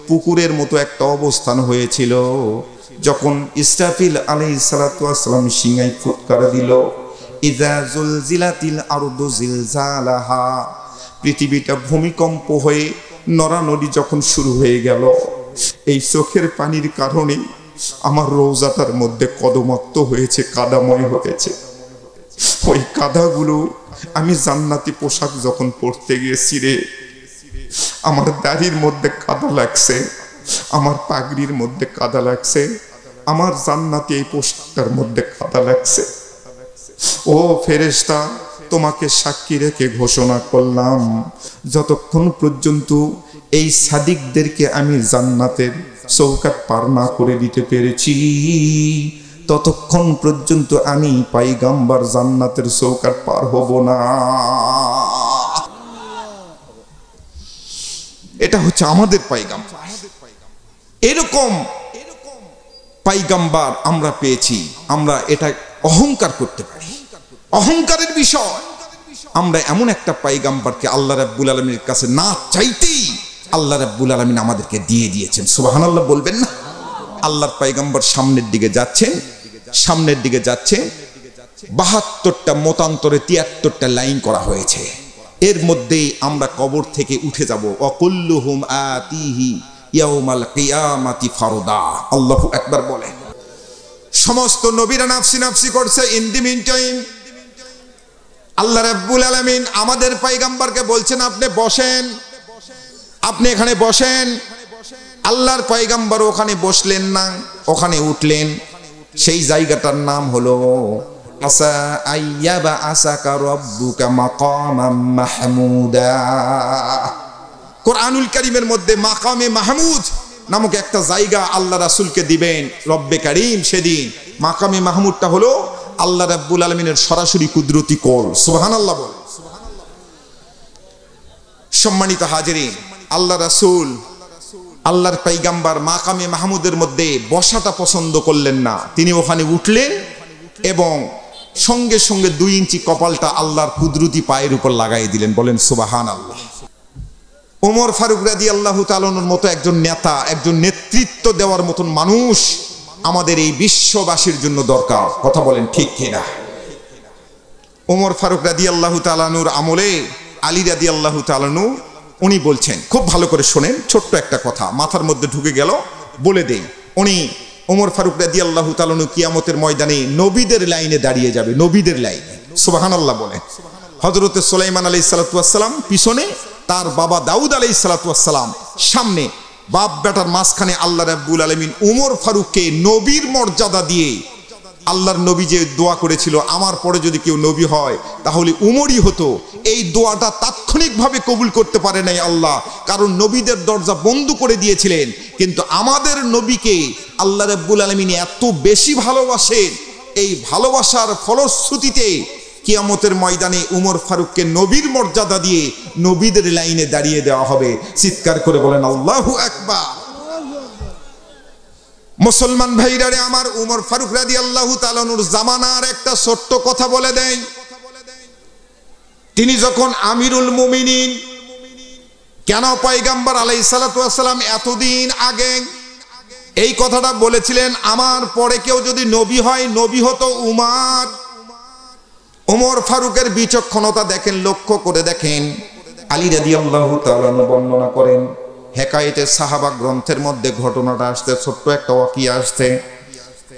Speaker 2: পুকুরের মতো একটা অবস্থান হয়েছিল। যখন ইসরাফিল আলাইহিস সালাতু ওয়াস সালাম সিংহায় ফুৎকার দিল, ইযা জুলজিলাতিল আরদু জিলজালাহা, পৃথিবীটা ভূমিকম্প হয়ে নড়ানড়ি যখন শুরু হয়ে গেল, এই চোখের পানির কারণে আমার রওজাটার মধ্যে কদমাক্ত হয়েছে, কাদাময় হয়েছে। ওই কাদাগুলো আমি জান্নাতি পোশাক যখন পরতে গিয়েছি রে, আমার দাড়ির মধ্যে কাদা লাগছে, আমার পাগড়ির মধ্যে কাদা লাগছে,
Speaker 1: আমার জান্নাতি এই পোশাকটার মধ্যে কাদা লাগছে। ও ফেরেশতা, তোমাকে সাক্ষী রেখে ঘোষণা করলাম, যতক্ষণ পর্যন্ত এই সাদিকদেরকে আমি জান্নাতের চৌকাঠ পার না করে দিতে পেরেছি, ততক্ষণ পর্যন্ত আমি পয়গম্বর জান্নাতের চৌকাঠ পার হব না। এটা হচ্ছে আমাদের পয়গম্বর। এরকম পয়গম্বর আমরা পেয়েছি, আমরা এটা অহংকার করতে পারি, অহংকারের বিষয়। আমরা এমন একটা পয়গম্বরকে আল্লাহ রাব্বুল আলামিনের কাছে না চাইতেই আল্লাহ রাব্বুল আলামিন আমাদেরকে দিয়ে দিয়েছেন। সুবহানাল্লাহ বলবেন না? আল্লাহর পয়গম্বর সামনের দিকে যাচ্ছেন, সামনের দিকে যাচ্ছে। ৭২টা মতান্তরে ৭৩টা লাইন করা হয়েছে। এর মধ্যেই আমরা কবর থেকে উঠে যাব। ওয়াকুল্লুহুম আতিহি ইয়াউমাল কিয়ামাতি ফারদা। আল্লাহু আকবার বলেন। সমস্ত নবীরা নাফসি নাফসি করছে। ইন দি মিন টাইম আল্লাহ রাব্বুল আলামিন আমাদের পয়গম্বরকে বলছেন, আপনি বসেন, আপনি এখানে বসেন। আল্লাহর পয়গম্বর ওখানে বসলেন না, ওখানে উঠলেন। সেই জায়গাটার নাম হলো আসা আইয়াবা আসাকা রাব্বুকা মাকামাম মাহমুদা। কোরআনুল কারীমের মধ্যে মাকামে মাহমুদ নামক একটা জায়গা আল্লাহ রাসূলকে দিবেন রব্বে কারীম সেদিন। মাকামে মাহমুদটা হলো আল্লাহ রাব্বুল আলামিনের সরাসরি কুদরতি কোল। সুবহানাল্লাহ বলেন। সম্মানিত হাজিরিন, আল্লাহ রাসূল আল্লাহর পয়গম্বর মাকামে মাহমুদের মধ্যে বসাটা পছন্দ করলেন না। তিনি ওখানে উঠলেন এবং সঙ্গে সঙ্গে 2 ইঞ্চি কপালটা আল্লাহর কুদরতি পায়ের উপর লাগাই দিলেন। বলেন সুবহানাল্লাহ। ওমর ফারুক রাদিয়াল্লাহু তাআলার মতো একজন নেতা, একজন নেতৃত্ব দেওয়ার মতন মানুষ আমাদের এই বিশ্ববাসীর জন্য দরকার। কথা বলেন ঠিক কিনা? ওমর ফারুক রাদিয়াল্লাহু তাআলার আমলে আলী রাদিয়াল্লাহু তাআলা উনি বলছেন, খুব ভালো করে শোনেন, ছোট্ট একটা কথা মাথার মধ্যে ঢুকে গেল, বলে দেই। উনি ওমর ফারুক রাদিয়াল্লাহু তাআলা কিয়ামতের ময়দানে নবীদের লাইনে দাঁড়িয়ে যাবে, নবীদের লাইনে। সুবহানাল্লাহ বলে। হযরতে সুলাইমান আলাইহিস সালাতু ওয়াস সালাম পিছনে, তার বাবা দাউদ আলাইহিস সালাতু ওয়াস সালাম সামনে, বাপ বেটার মাঝখানে আল্লাহ রাব্বুল আলামিন ওমর ফারুককে নবীর মর্যাদা দিয়ে, আল্লাহর নবী যে দোয়া করেছিল আমার পরে যদি কেউ নবী হয় তাহলে উমরই হতো, এই দোয়াটা তাৎক্ষণিকভাবে কবুল করতে পারে নাই আল্লাহ, কারণ নবীদের দরজা বন্ধ করে দিয়েছিলেন। কিন্তু আমাদের নবীকে আল্লাহ রাব্বুল আলামিন এত বেশি ভালোবাসেন, এই ভালোবাসার ফলশ্রুতিতে কিয়ামতের ময়দানে উমর ফারুককে নবীর মর্যাদা দিয়ে নবীদের লাইনে দাঁড়িয়ে দেওয়া হবে। চিৎকার করে বলেন আল্লাহু আকবার। মুসলমান ভাইরা রে আমার, উমর ফারুক রাদিয়াল্লাহু তাআলা নূর জামানার একটা ছোট্ট কথা বলে দেন। তিনি যখন আমিরুল মুমিনিন, কেন পয়গম্বর আলাইহিস সালাতু ওয়াস সালাম এতদিন আগে এই কথাটা বলেছিলেন, আমার পরে কেউ যদি নবী হয় নবী হতো উমর। ওমর ফারুকের বিচক্ষণতা দেখেন, লক্ষ্য করে দেখেন। আলী রাদিয়াল্লাহু তাআলা বর্ণনা করেন, হেকায়েতে সাহাবা গ্রন্থের মধ্যে ঘটনাটা আসছে, ছোট্ট একটা ওয়াকিয়া আসছে।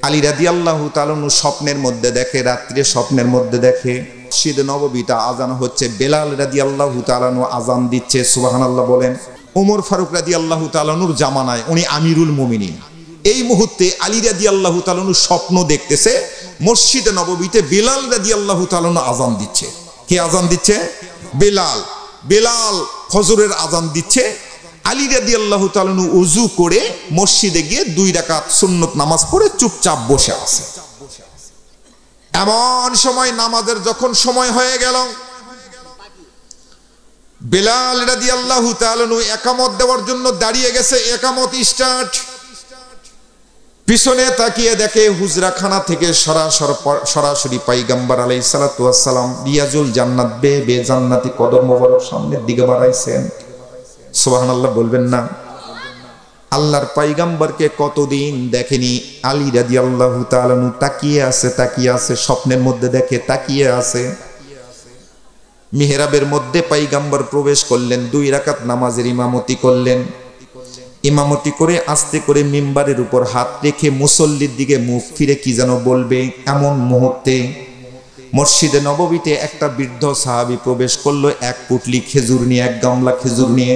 Speaker 1: আলী রাদিয়াল্লাহু তাআলা স্বপ্নের মধ্যে দেখে, রাত্রে স্বপ্নের মধ্যে দেখে মসজিদে নববীতে আজান হচ্ছে, বেলাল রাদিয়াল্লাহু তাআলা আজান দিচ্ছে। সুবহানাল্লাহ বলেন। ওমর ফারুক রাদিয়াল্লাহু তাআলার জামানায় উনি আমিরুল মুমিনিন। এই মুহূর্তে আলী রাদিয়াল্লাহু তাআলা স্বপ্ন দেখতেছে মসজিদে নববীতে বেলাল রাদিয়াল্লাহু তাআলা আজান দিচ্ছে। কে আজান দিচ্ছে? বেলাল। বেলাল ফজরের আজান দিচ্ছে। আলী রাদিয়াল্লাহু তাআলা ওযু করে মসজিদে গিয়ে 2 রাকাত সুন্নত নামাজ পড়ে চুপচাপ বসে আছে। এমন সময় নামাজের যখন সময় হয়ে গেল, বেলাল রাদিয়াল্লাহু তাআলা ইকামত দেওয়ার জন্য দাঁড়িয়ে গেছে। ইকামত স্টার্ট। পিছনে তাকিয়ে দেখে হুজরাখানা থেকে সরাসরি পয়গম্বর আলাইহিস সালাতু ওয়াস সালাম রিয়াজুল জান্নাত বে জান্নাতি কদম মোবারক সামনের দিকে বাড়াইছেন। সুবহানাল্লাহ বলবেন না? আল্লাহর পয়গম্বরকে কতদিন দেখেনি। আলী রাদিয়াল্লাহু তাআলা তাকিয়ে আছে, স্বপ্নের মধ্যে দেখে তাকিয়ে আছে। মিহরাবের মধ্যে পয়গম্বর প্রবেশ করলেন, 2 রাকাত নামাজের ইমামতি করলেন। ইমামতি করে আস্তে করে মিম্বারের উপর হাত রেখে মুসল্লির দিকে মুখ ফিরে কি যেন বলবে, এমন মুহূর্তে মসজিদে নববীতে একটা বৃদ্ধ সাহাবী প্রবেশ করলো, 1 পুটলি খেজুর নিয়ে, 1 গামলা খেজুর নিয়ে।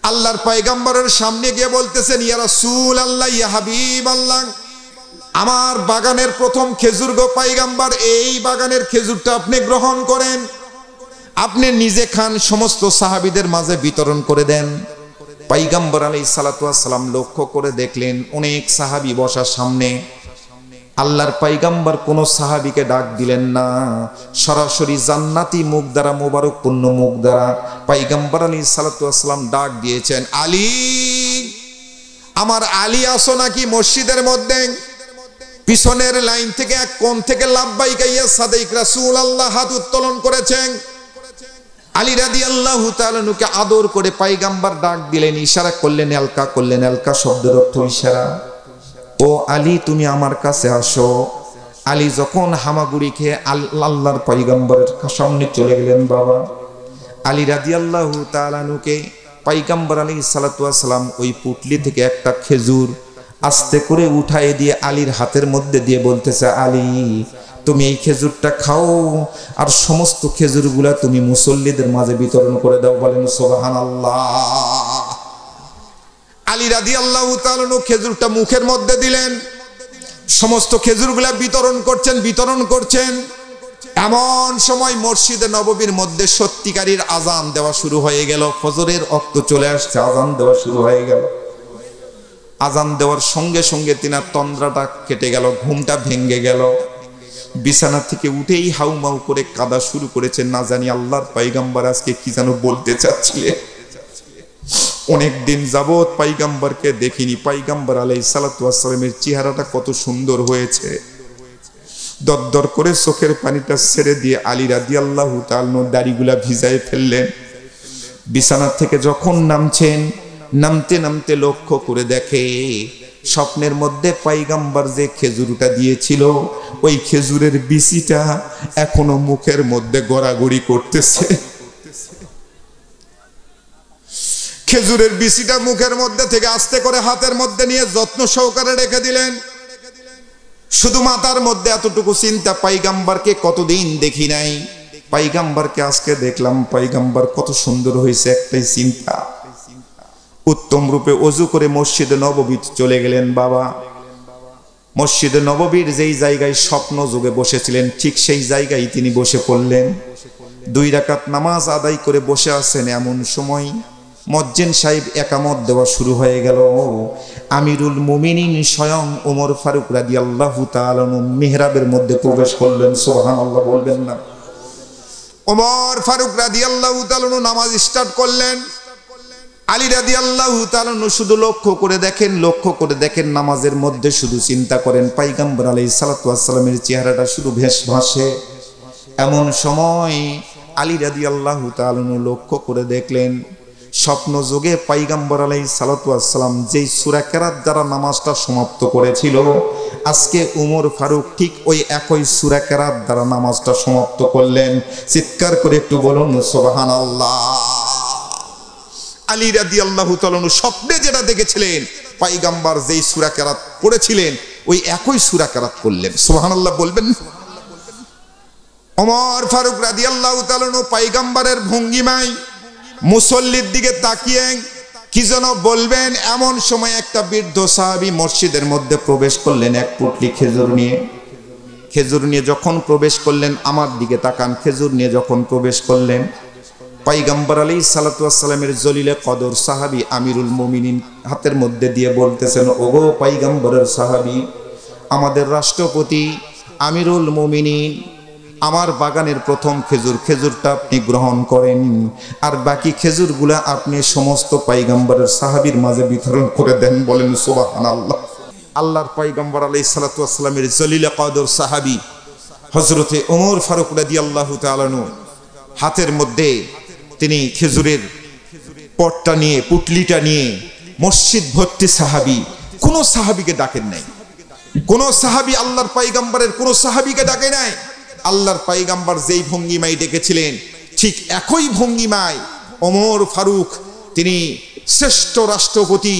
Speaker 2: আল্লাহর পয়গম্বরের সামনে গিয়ে বলতেছেন, ইয়া রাসূলুল্লাহ, ইয়া হাবিবাল্লাহ, আমার বাগানের প্রথম খেজুর গো পয়গম্বর, এই বাগানের খেজুরটা আপনি গ্রহণ করেন, আপনি নিজে খান, সমস্ত সাহাবীদের মাঝে বিতরণ করে দেন। পয়গম্বর আলাইহিস সালাতু ওয়াস সালাম লক্ষ্য করে দেখলেন অনেক সাহাবী বসার সামনে। আল্লাহর পয়গম্বর কোন সাহাবীকে ডাক দিলেন না, সরাসরি জান্নাতি মুখ দ্বারা, মোবারকপূর্ণ মুখ দ্বারা পয়গম্বর আলাইহিস সালাতু ওয়াস সালাম ডাক দিয়েছেন, আলী, আমার আলী আসো নাকি মসজিদের মধ্যে? পিছনের লাইন থেকে এক কোণ থেকে লাব্বাইকা ইয়া সাদিক রাসূলুল্লাহ হাত উত্তোলন করেছেন। আলী রাদিয়াল্লাহু তাআলা নুকে আদর করে পয়গম্বর ডাক দিলেন, ইশারা করলেন, এলকা করলেন। এলকা শব্দের অর্থ ইশারা। ও আলী, তুমি আমার কাছে আসো। আলী যখন হামাগুড়ি খেয়ে আল্লাহর পয়গম্বরের সামনে চলে গেলেন, বাবা আলী রাদিয়াল্লাহু তাআলা নুকে পয়গম্বর আলাইহিস সালাতু ওয়াস সালাম ওই পুটলি থেকে একটা খেজুর আস্তে করে উঠায় দিয়ে আলীর হাতের মধ্যে দিয়ে বলতেছে, আলী, তুমি এই খেজুরটা খাও, আর সমস্ত খেজুরগুলা তুমি মুসল্লিদের মাঝে বিতরণ করে দাও। বলেন সুবহানাল্লাহ। আলী রাদিয়াল্লাহু তাআলা খেজুরটা মুখের মধ্যে দিলেন, সমস্ত খেজুরগুলা বিতরণ করছেন। এমন সময় মসজিদে নববীর মধ্যে সত্যিকারীর আজান দেওয়া শুরু হয়ে গেল। ফজরের ওয়াক্ত চলে আসছে, আজান দেওয়া শুরু হয়ে গেল। আজান দেওয়ার সঙ্গে সঙ্গে তিনার তন্দ্রাটা কেটে গেল, ঘুমটা ভেঙে গেল। বিছানা থেকে উঠেই হাউমাউ করে কাঁদা শুরু করেছেন। না জানি আল্লাহর পয়গম্বর আজকে কি যেন বলতে চাচ্ছিলেন। অনেক দিন যাবত পয়গম্বরকে দেখিনি। পয়গম্বর আলাইহিস সালাতু ওয়াস সালামের চেহারাটা কত সুন্দর হয়েছে। দরদর করে চোখের পানিটা ছেড়ে দিয়ে আলী রাদিয়াল্লাহু তাআলা দাড়িগুলা ভিজায় ফেললেন। বিছানা থেকে যখন নামছেন, নামতে নামতে লক্ষ্য করে দেখে স্বপ্নের মধ্যে পয়গম্বর যে খেজুরটা দিয়েছিল ওই খেজুরের বিচিটা এখনো মুখের মধ্যে গড়াগড়ি করতেছে। খেজুরের বিচিটা মুখের মধ্যে থেকে আস্তে করে হাতের মধ্যে নিয়ে যত্ন সহকারে রেখে দিলেন। শুধু মাথার মধ্যে এতটুকু চিন্তা, পয়গম্বরকে কতদিন দেখি নাই, পয়গম্বরকে আজকে দেখলাম, পয়গম্বর কত সুন্দর হয়েছে, একটাই চিন্তা। উত্তম রূপে ওযু করে মসজিদে নববীতে চলে গেলেন। বাবা, মসজিদে নববীর যেই জায়গায় স্বপ্ন যুগে বসেছিলেন ঠিক সেই জায়গায় তিনি বসে পড়লেন। 2 রাকাত নামাজ আদায় করে বসে আছেন। এমন সময় মুয়াজ্জিন সাহেব একামত দেওয়া শুরু হয়ে গেল। আমিরুল মুমিনিন স্বয়ং ওমর ফারুক রাদিয়াল্লাহু তাআলা মিহরাবের মধ্যে প্রবেশ করলেন। সুবহানাল্লাহ বলবেন না? ওমর ফারুক রাদিয়াল্লাহু তাআলা নামাজ স্টার্ট করলেন। আলী রাদিয়াল্লাহু তাআলা শুধু লক্ষ্য করে দেখেন নামাজের মধ্যে শুধু চিন্তা করেন পয়গম্বর আলাইহিস সালাতু ওয়াস সালামের চেহারাটা শুধু ভেস ভাসে। এমন সময় আলী রাদিয়াল্লাহু তাআলা লক্ষ্য করে দেখলেন স্বপ্ন যুগে পয়গম্বর আলাইহিস সালাতু ওয়াস সালাম যেই সূরা কেরাত দ্বারা নামাজটা সমাপ্ত করেছিল, আজকে ওমর ফারুক ঠিক ওই একই সূরা কেরাত দ্বারা নামাজটা সমাপ্ত করলেন। চিৎকার করে একটু বলুন সুবহানাল্লাহ। আলী রাদিয়াল্লাহু তাআলা স্বপ্নে যেটা দেখেছিলেন পয়গম্বর যেই সূরা কেরাত পড়েছিলেন ওই একই সূরা কেরাত করলেন। সুবহানাল্লাহ বলবেন? ওমর ফারুক রাদিয়াল্লাহু তাআলা পয়গম্বরের ভঙ্গিমায় মুসল্লির দিকে তাকিয়ে কি যেন বলবেন, এমন সময় একটা বৃদ্ধ সাহাবী মসজিদের মধ্যে প্রবেশ করলেন এক পুটলি খেজুর নিয়ে যখন প্রবেশ করলেন, আমার দিকে তাকান, খেজুর নিয়ে যখন প্রবেশ করলেন পয়গম্বর আলাইহিস সালাতু ওয়াস সালামের জলিলে কদর সাহাবী আমিরুল মুমিনিন হাতের মধ্যে দিয়ে বলতেছেন, ওগো পয়গম্বরের সাহাবী, আমাদের রাষ্ট্রপতি আমিরুল মুমিনিন, আমার বাগানের প্রথম খেজুরটা আপনি গ্রহণ করেন, আর বাকি খেজুরগুলা আপনি সমস্ত পয়গম্বরের সাহাবীর মাঝে বিতরণ করে দেন। বলেন সুবহানাল্লাহ। আল্লাহর পয়গম্বর আলাইহিস সালাতু ওয়াস সালামের জলিলে কদর সাহাবী হযরতে ওমর ফারুক রাদিয়াল্লাহু তাআলা হাতের মধ্যে তিনি খেজুরের পটটা নিয়ে, পুটলিটা নিয়ে মসজিদ ভর্তি সাহাবী, কোন সাহাবীকে ডাকেন নাই, কোন সাহাবী আল্লাহর পয়গম্বরের কোন সাহাবীকে ডাকে নাই। আল্লাহর পয়গম্বর যেই ভঙ্গিমায় ডেকেছিলেন ঠিক একই ভঙ্গিমায় ওমর ফারুক তিনি শ্রেষ্ঠ রাষ্ট্রপতি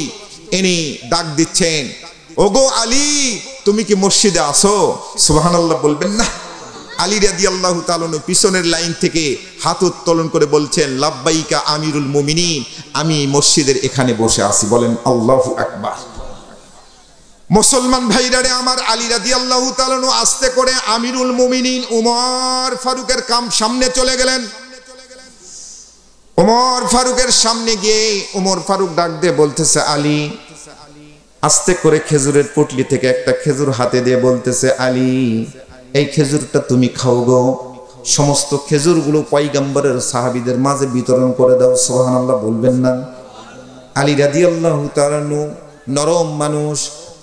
Speaker 2: ইনি ডাক দিচ্ছেন, ওগো আলী, তুমি কি মসজিদে আসো? সুবহানাল্লাহ বলবেন না? আলী রাদিয়াল্লাহু তাআলা পিছনের লাইন থেকে হাত উত্তোলন করে বলছেন, লাব্বাইকা আমিরুল মুমিনিন, আমি মসজিদের এখানে বসে আছি। বলেন আল্লাহু আকবার। মুসলমান ভাইরারে আমার, আলী রাদিয়াল্লাহু তাআলা আস্তে করে আমিরুল মুমিনিন উমর ফারুকের সামনে চলে গেলেন। উমর ফারুকের সামনে গিয়ে উমর ফারুক ডাক দিয়ে বলতেছে, আলী। আস্তে করে খেজুরের পুটলি থেকে একটা খেজুর হাতে দিয়ে বলতেছে, আলী, এই খেজুরটা তুমি খাও গো। সমস্ত খেজুরগুলো পয়গম্বরের সাহাবীদের মাঝে বিতরণ করে দাও। সুবহানাল্লাহ বলবেন না? আলী রাদিয়াল্লাহু তাআলা নরম মানুষ,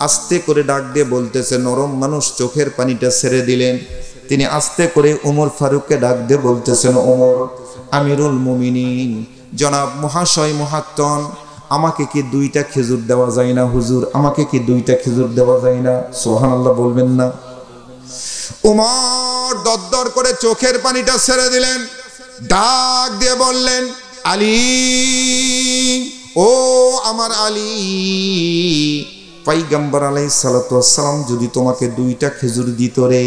Speaker 2: আস্তে করে ডাক দিয়ে বলতেছে, নরম মানুষ চোখের পানিটা ছেড়ে দিলেন। তিনি আস্তে করে উমর ফারুককে ডাক দিয়ে বলতেছেন, ওমর আমিরুল মুমিনিন, জনাব মহাশয় মহাত্তন, আমাকে কি 2টা খেজুর দেওয়া যায় না হুজুর? আমাকে কি 2টা খেজুর দেওয়া যায় না? সুবহানাল্লাহ বলবেন না? উমর দরদর করে চোখের পানিটা ছেড়ে দিলেন, ডাক দিয়ে বললেন, আলী, ও আমার আলী, পয়গম্বর আলাইহিস সালাতু ওয়াস সালাম যদি তোমাকে 2টা খেজুর দিত রে,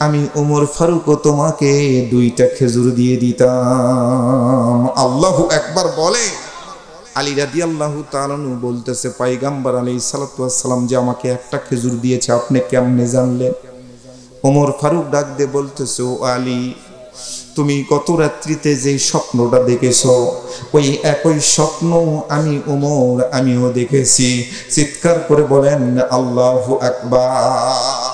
Speaker 2: আমি উমর ফারুকও তোমাকে 2টা খেজুর দিয়ে দিতাম। আল্লাহু আকবার বলে। আলী রাদিয়াল্লাহু তাআলা বলতেছে, পয়গম্বর আলাইহিস সালাতু ওয়াস সালাম যে আমাকে একটা খেজুর দিয়েছে, আপনি কেমনে জানলেন? উমর ফারুক ডাক দিয়ে বলতেছে, ও আলী, তুমি গত রাত্রিতে যে স্বপ্নটা দেখেছো, ওই একই স্বপ্ন আমি উমর আমিও দেখেছি। চিৎকার করে বলেন আল্লাহু আকবার।